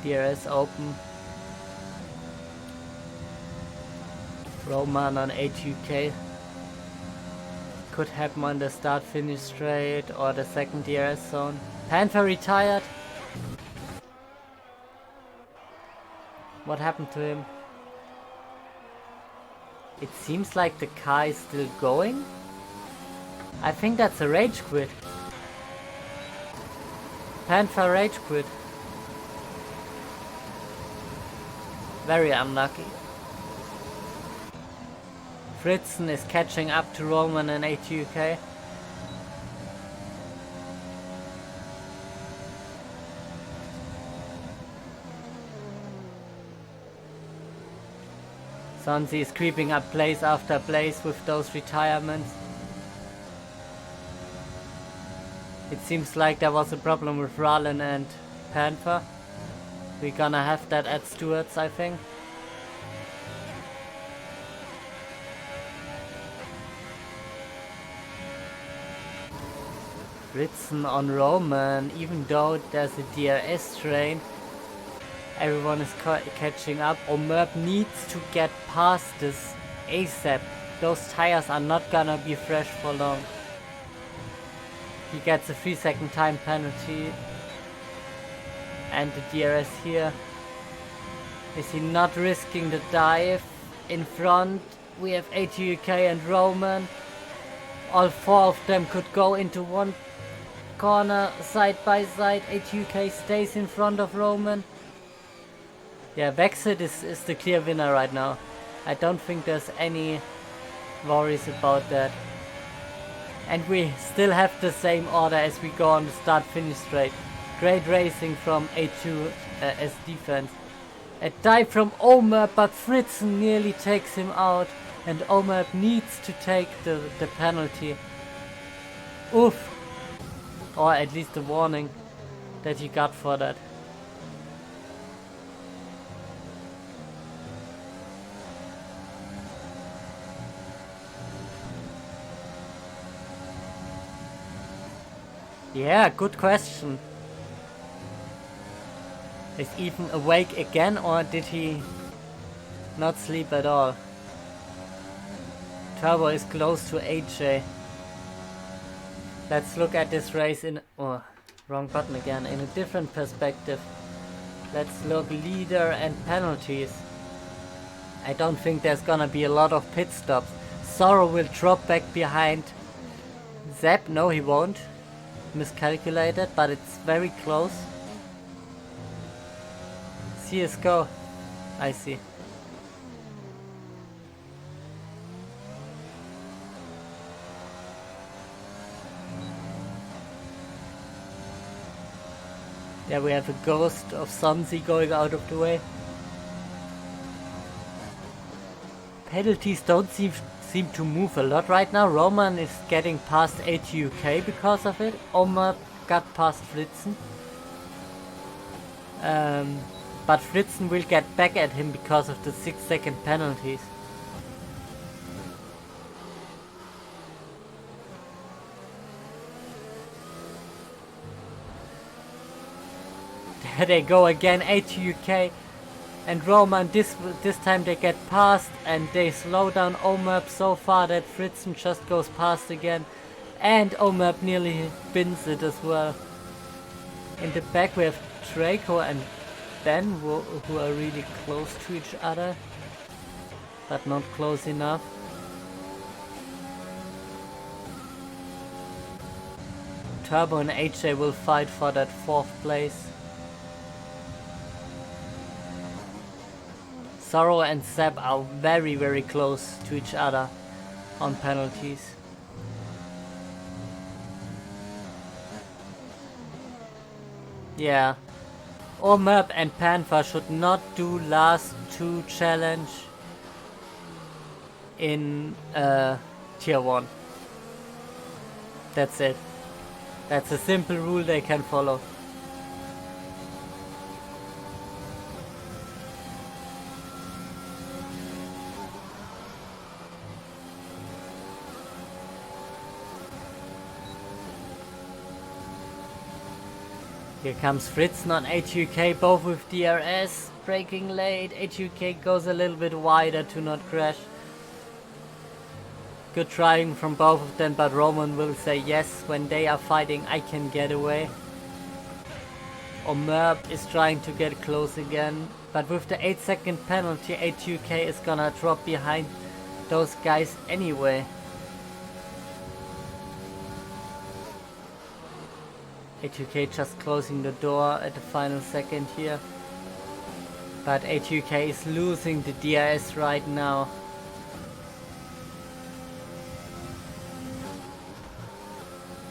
DRS open. Roman on ATUK. Could happen on the start finish straight or the second DRS zone. Panther retired. What happened to him? It seems like the car is still going. I think that's a rage quit. Panther rage quit. Very unlucky. Fritzen is catching up to Roman and ATUK. Sonzi is creeping up place after place with those retirements. It seems like there was a problem with Rallen and Panther. We're gonna have that at Stewart's, I think. Fritzen on Roman, even though there's a DRS train. Everyone is catching up. Omerb needs to get past this ASAP. Those tires are not gonna be fresh for long. He gets a 3-second time penalty. And the DRS here. Is he not risking the dive? In front we have ATUK and Roman. All four of them could go into one corner side by side. ATUK stays in front of Roman. Yeah, Vexit is the clear winner right now. I don't think there's any worries about that. And we still have the same order as we go on the start-finish straight. Great racing from A2 as defense. A dive from Omer, but Fritzen nearly takes him out. And Omer needs to take the penalty. Oof. Or at least a warning that he got for that. Yeah, good question. Is Ethan awake again, or did he not sleep at all? Turbo is close to AJ. Let's look at this race in... oh, wrong button again. In a different perspective. Let's look leader and penalties. I don't think there's gonna be a lot of pit stops. Zorro will drop back behind Zeb. No, he won't. Miscalculated, but it's very close. CSGO. I see. There we have a ghost of Sonzi going out of the way. Penalties don't seem to move a lot right now. Roman is getting past ATUK because of it. Omar got past Fritzen. But Fritzen will get back at him because of the 6-second penalties. There they go again, ATUK and Roman. This time they get past and they slow down Omerp so far that Fritzen just goes past again. And Omerp nearly wins it as well. In the back we have Draco and Ben who are really close to each other, but not close enough. Turbo and HJ will fight for that 4th place. Sorrow and Seb are very, very close to each other on penalties. Yeah. Omerp and Panther should not do last 2 challenge in tier 1. That's it. That's a simple rule they can follow. Here comes Fritzen on ATUK, both with DRS, braking late. ATUK goes a little bit wider to not crash. Good trying from both of them, but Roman will say yes, when they are fighting I can get away. Omerp is trying to get close again, but with the 8-second penalty ATUK is gonna drop behind those guys anyway. ATUK just closing the door at the final second here. But ATUK is losing the DRS right now.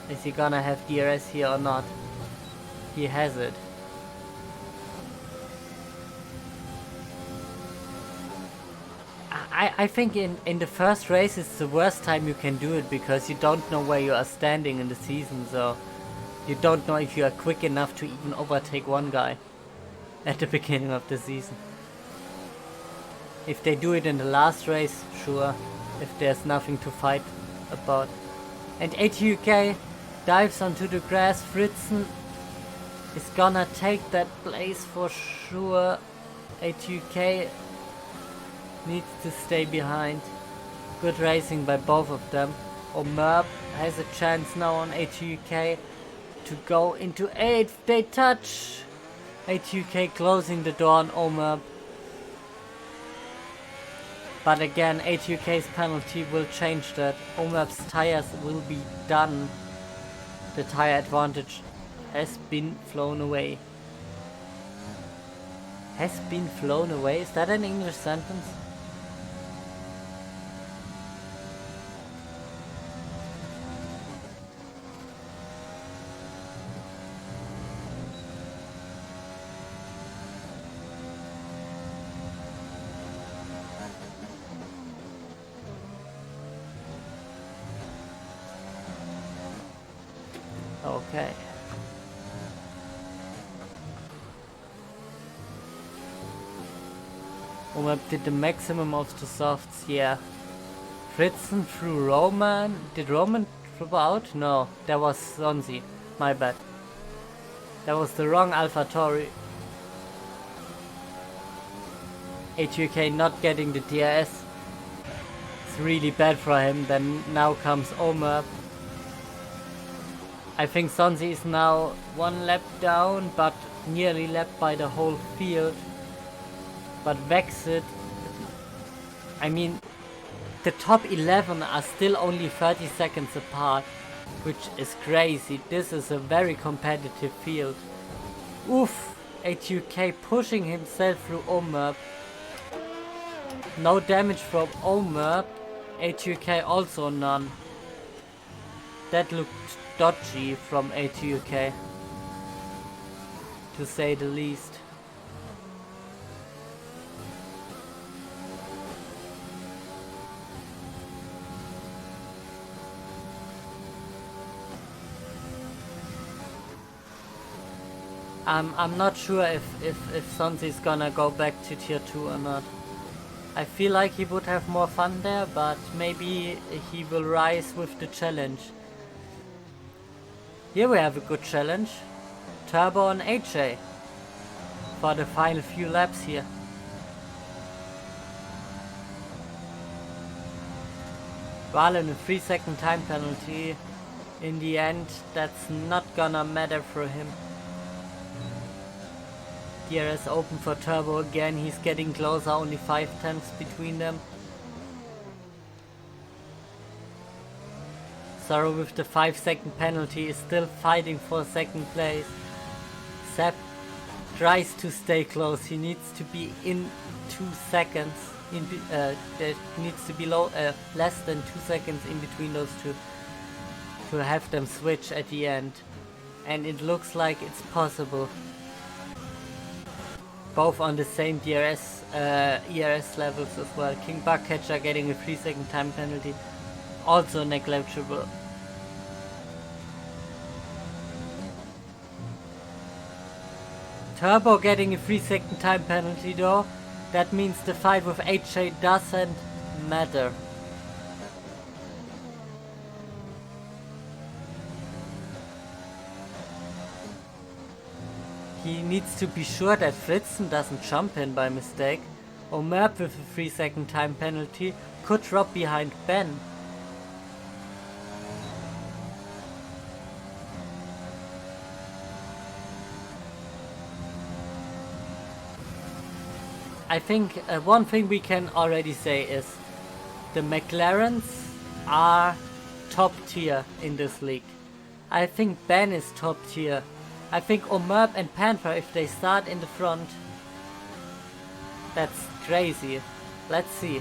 Is he gonna have DRS here or not? He has it. I think in the first race it's the worst time you can do it, because you don't know where you are standing in the season, so you don't know if you are quick enough to even overtake one guy at the beginning of the season. If they do it in the last race, sure, if there's nothing to fight about. And ATUK dives onto the grass. Fritzen is gonna take that place for sure. ATUK needs to stay behind. Good racing by both of them. Omerp has a chance now on ATUK to go into 8th. They touch. ATUK closing the door on Omerp. But again, ATUK's penalty will change that. Omerp's tires will be done. The tire advantage has been flown away. Has been flown away? Is that an English sentence? Okay. Omerp did the maximum of the softs, yeah. Fritzen through Roman. Did Roman drop out? No, that was Sonzi. My bad. That was the wrong AlphaTauri. ATUK not getting the DRS. It's really bad for him. Then now comes Omerp. I think Sonzi is now 1 lap down, but nearly lapped by the whole field. But Vexit, I mean, the top 11 are still only 30 seconds apart, which is crazy. This is a very competitive field. Oof, ATUK pushing himself through Omerp. No damage from Omerp. ATUK also none. That looked dodgy from ATUK, to say the least. I'm not sure if Sonzi's gonna go back to tier 2 or not. I feel like he would have more fun there, but maybe he will rise with the challenge. Here we have a good challenge. Turbo and HA for the final few laps here. Rallen a 3-second time penalty. In the end, that's not gonna matter for him. DRS open for Turbo again, he's getting closer, only 5/10 between them. Sorrow with the 5-second penalty is still fighting for second place. Seb tries to stay close, he needs to be in 2 seconds. There needs to be less than 2 seconds in between those two to have them switch at the end. And it looks like it's possible. Both on the same ERS levels as well. King Bugcatcher getting a 3-second time penalty. Also negligible. Turbo getting a 3-second time penalty though. That means the fight with HJ doesn't matter. He needs to be sure that Fritzen doesn't jump in by mistake. Omerp with a 3-second time penalty could drop behind Ben. I think one thing we can already say is the McLarens are top tier in this league. I think Ben is top tier. I think Omerp and Panther, if they start in the front, that's crazy. Let's see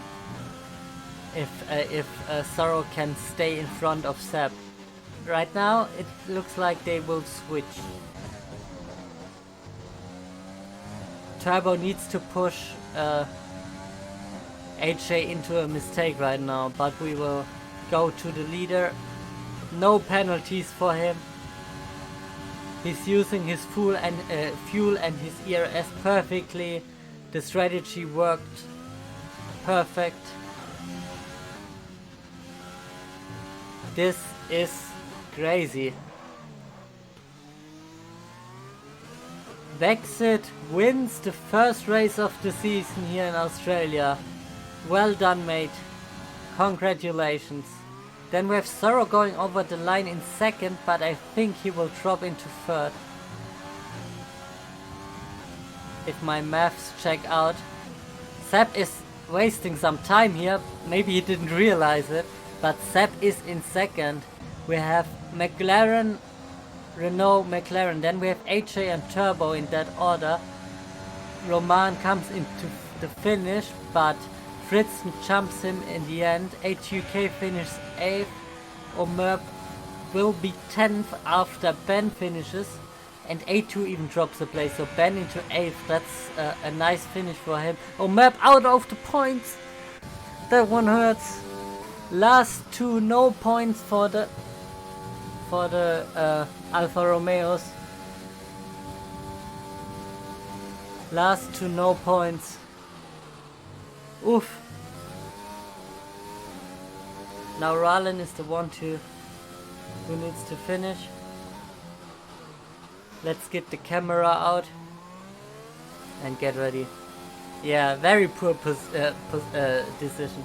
if Sorrow can stay in front of Seb. Right now it looks like they will switch. Turbo needs to push HJ into a mistake right now, but we will go to the leader. No penalties for him. He's using his fuel and his ERS perfectly. The strategy worked perfect. This is crazy. Vexit wins the first race of the season here in Australia. Well done, mate. Congratulations. Then we have Sorrow going over the line in second, but I think he will drop into third. If my maths check out. Seb is wasting some time here. Maybe he didn't realize it, but Seb is in second. We have McLaren, Renault, McLaren. Then we have HJ and Turbo in that order. Roman comes into the finish, but Fritzen jumps him in the end. HUK finishes 8th. Omerp will be 10th after Ben finishes. And A2 even drops a place. So Ben into 8th. That's a nice finish for him. Omerp out of the points. That one hurts. Last two, no points for the Alfa Romeos. Last two, no points. Oof. Now Rallen is the one who needs to finish. Let's get the camera out and get ready. Yeah, very poor decision.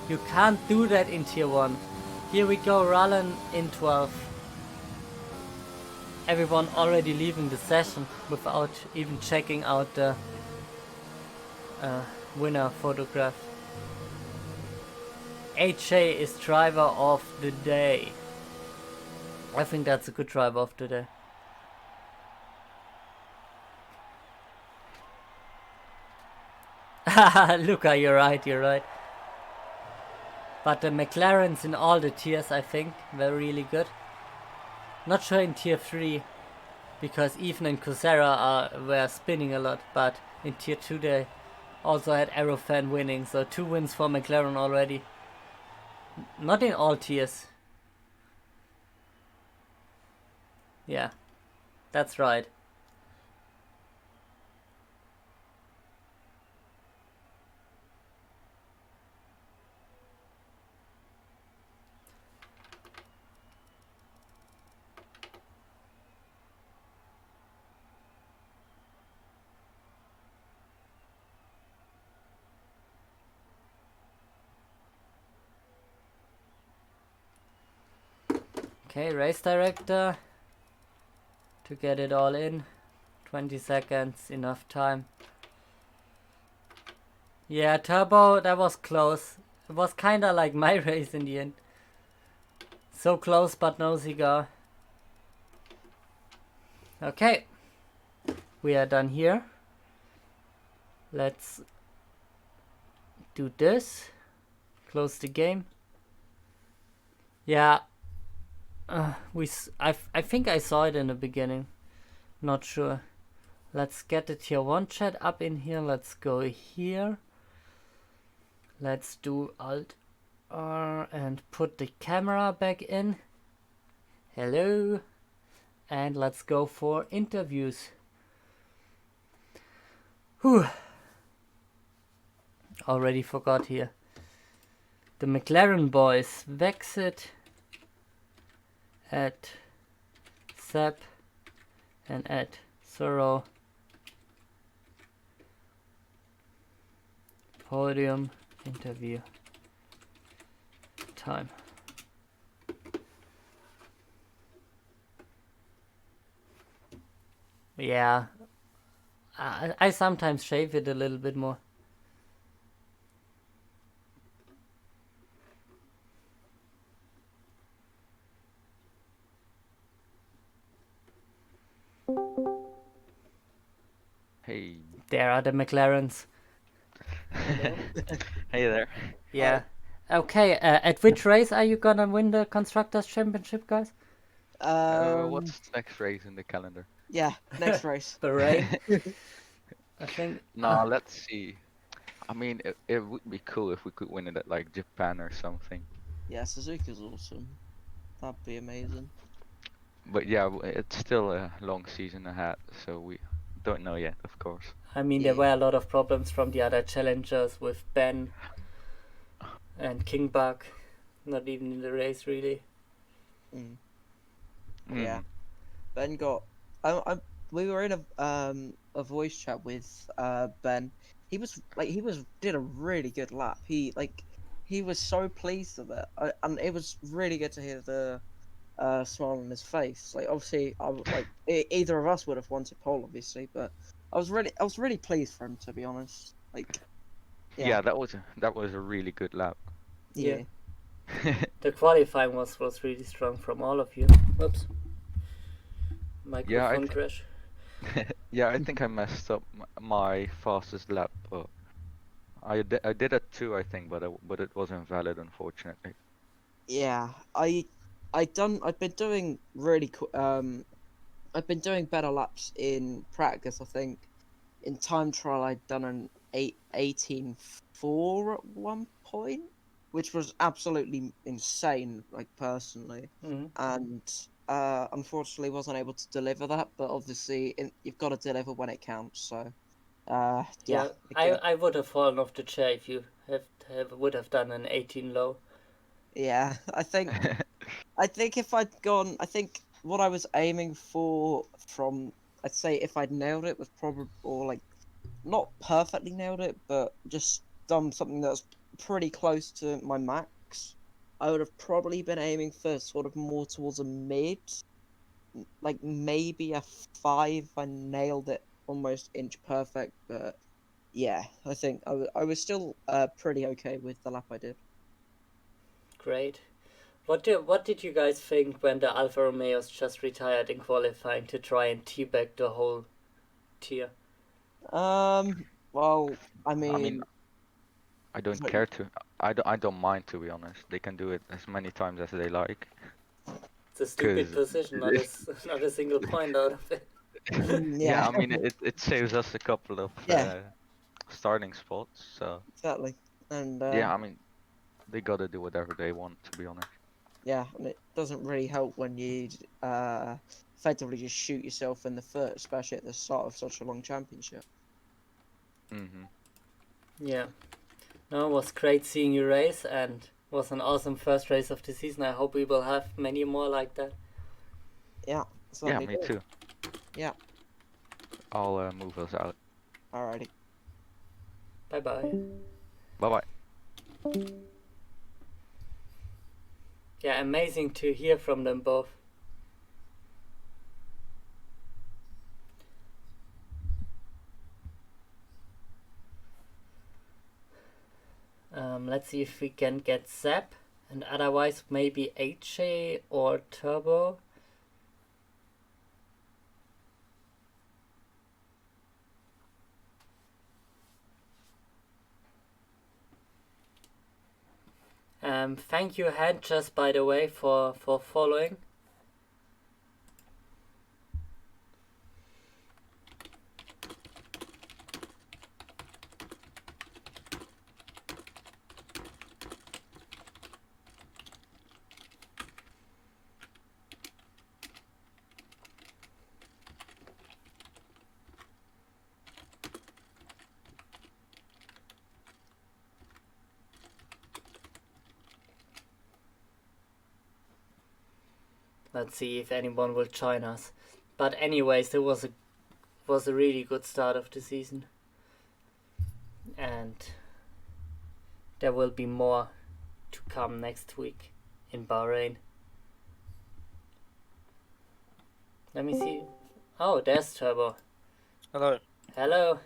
You can't do that in tier 1. Here we go, Rallen in 12th. Everyone already leaving the session without even checking out the winner photograph. HJ is driver of the day. I think that's a good driver of the day. Luca, you're right. But the McLarens in all the tiers, I think, were really good. Not sure in tier 3, because Ethan and Coursera were spinning a lot, but in tier 2 they also had Aerofan winning, so 2 wins for McLaren already. Not in all tiers. Yeah, that's right. Okay, race director. To get it all in. 20 seconds, enough time. Yeah, turbo, that was close. It was kinda like my race in the end. So close, but no cigar. Okay. We are done here. Let's do this. Close the game. Yeah. I think I saw it in the beginning. Not sure. Let's get the tier 1 chat up in here. Let's go here. Let's do Alt R and put the camera back in. Hello. And let's go for interviews. Whew. Already forgot here. The McLaren boys. Vexit. Add Sep. And add Sorrow. Podium. Interview. Time. Yeah. I sometimes shave it a little bit more. Hey. There are the McLarens. Hey there. Yeah. Okay, at which race are you gonna win the Constructors' Championship, guys? What's next race in the calendar? Yeah, next race. Bahrain? I think. No, let's see. I mean, it would be cool if we could win it at like Japan or something. Yeah, Suzuka's awesome. That'd be amazing. But yeah, it's still a long season ahead, so we don't know yet, of course. I mean, there were a lot of problems from the other challengers with Ben and Kingbug. Not even in the race, really. Yeah. Ben got. We were in a voice chat with Ben. He did a really good lap. He was so pleased with it, and it was really good to hear the smile on his face. Like, obviously, either of us would have wanted pole, obviously, but I was really pleased for him, to be honest. Like, yeah, that was a really good lap. Yeah. The qualifying was really strong from all of you. Oops. Microphone crash. Yeah, I think I messed up my fastest lap, but I did it too, I think, but it wasn't valid, unfortunately. Yeah, I've been doing I've been doing better laps in practice. I think in time trial I'd done an 18.4 at one point, which was absolutely insane, like, personally. And unfortunately wasn't able to deliver that, but obviously you've got to deliver when it counts. So yeah. I would have fallen off the chair if you would have done an 18 low. Yeah, I think if I'd gone, I think what I was aiming for I'd say if I'd nailed it was probably, or like, not perfectly nailed it, but just done something that was pretty close to my max, I would have probably been aiming for sort of more towards a mid, like maybe a 5. I nailed it almost inch perfect, but yeah, I think I was still pretty okay with the lap I did. Great. What did you guys think when the Alfa Romeos just retired in qualifying to try and teabag the whole tier? Well, I mean, I don't care to. I don't mind, to be honest. They can do it as many times as they like. It's a stupid position, not a single point out of it. Yeah, I mean, it saves us a couple of starting spots. So exactly, and yeah, I mean, they gotta do whatever they want, to be honest. Yeah, and it doesn't really help when you effectively just shoot yourself in the foot, especially at the start of such a long championship. Yeah. No, it was great seeing you race, and was an awesome first race of the season. I hope we will have many more like that. Yeah. Yeah, me too. Yeah. I'll move us out. Alrighty. Bye-bye. Bye-bye. Yeah, amazing to hear from them both. Let's see if we can get Zap, and otherwise maybe HA or Turbo. Thank you, Hedges, by the way, for following. Let's see if anyone will join us. But anyways, it was a really good start of the season, and there will be more to come next week in Bahrain. Let me see. Oh, there's Turbo. Hello. Hello.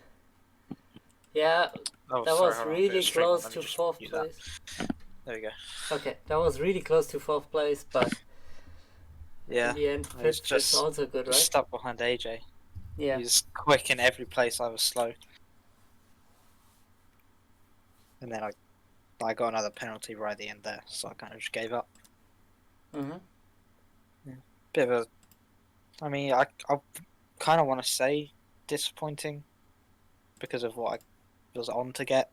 Yeah, Oh, that sorry, was hold on, really stream on, close let me to just fourth mute that. place. There we go. Okay, that was really close to fourth place, but Yeah, in the end, I was fifth is just also good, right? stuck behind AJ. Yeah. He's quick in every place. I was slow. And then I got another penalty right at the end there, so I kind of just gave up. Mhm. Bit of a, I mean, I kind of want to say disappointing because of what I was on to get,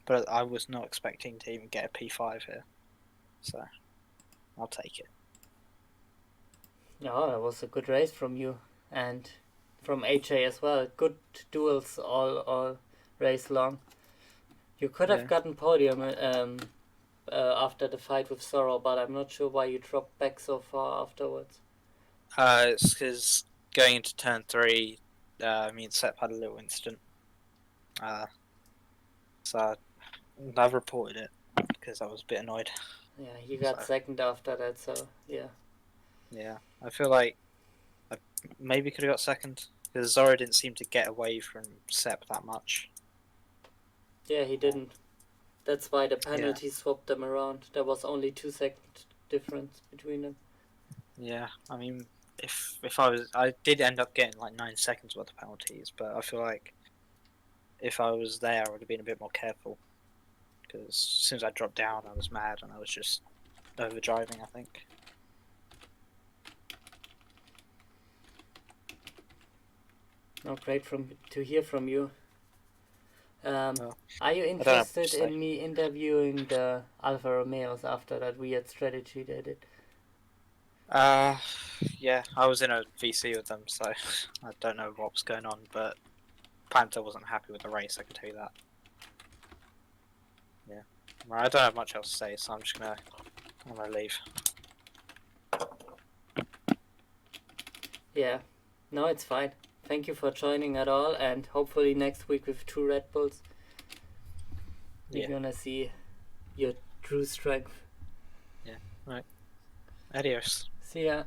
but I was not expecting to even get a P5 here, so I'll take it. Yeah, that was a good race from you and from AJ as well. Good duels all race long. You could have Yeah. gotten podium after the fight with Sorrow, but I'm not sure why you dropped back so far afterwards. It's because going into turn 3, me and Sep had a little incident. So I've reported it because I was a bit annoyed. Yeah, he got So. second after that, so yeah. Yeah, I feel like I maybe could have got second because Zora didn't seem to get away from Sep that much. Yeah, he didn't. That's why the penalty swapped them around. There was only 2 second difference between them. Yeah, I mean, if I did end up getting like 9 seconds worth of penalties, but I feel like if I was there, I would have been a bit more careful because as soon as I dropped down, I was mad and I was just overdriving, I think. Oh, great to hear from you. Well, Are you don't have to interested say. in me interviewing the Alfa Romeos after that weird strategy they did? Yeah, I was in a VC with them, so I don't know what was going on, but Panther wasn't happy with the race, I can tell you that. Yeah. Well, I don't have much else to say, so I'm gonna leave. Yeah. No, it's fine. Thank you for joining at all, and hopefully next week with 2 Red Bulls, we're gonna see your true strength. Yeah, right. Adios. See ya.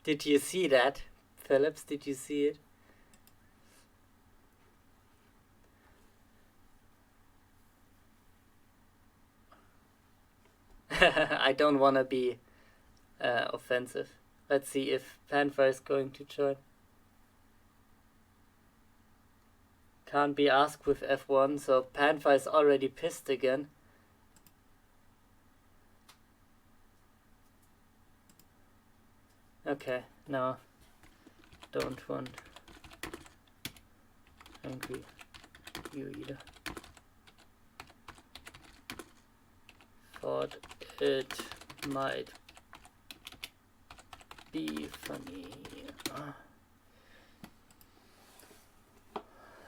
Did you see that, Phillips? Did you see it? I don't want to be offensive. Let's see if Panther is going to join. Can't be asked with F1, so Panther is already pissed again. Okay, no. Don't want angry you either. Thought it might be funny.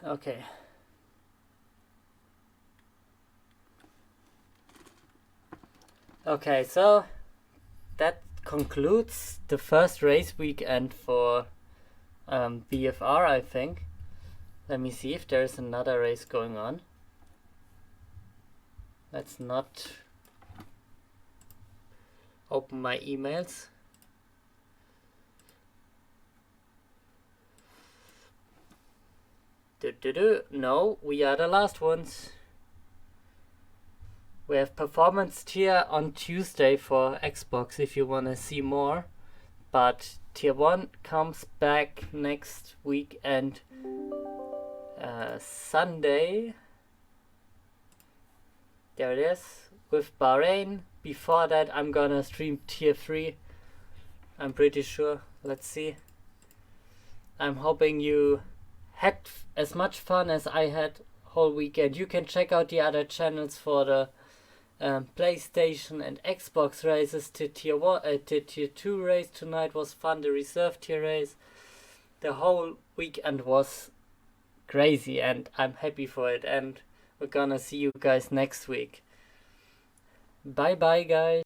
Okay. Okay, so that concludes the first race weekend for BFR, I think. Let me see if there's another race going on. Let's not open my emails. No, we are the last ones. We have performance tier on Tuesday for Xbox if you wanna see more. But tier 1 comes back next week and Sunday. There it is, with Bahrain. Before that I'm gonna stream tier 3. I'm pretty sure. Let's see. I'm hoping you had as much fun as I had whole weekend. You can check out the other channels for the PlayStation and Xbox races. To tier 1, to tier 2 race tonight was fun. The reserve tier race. The whole weekend was crazy and I'm happy for it, and we're gonna see you guys next week. Bye bye guys.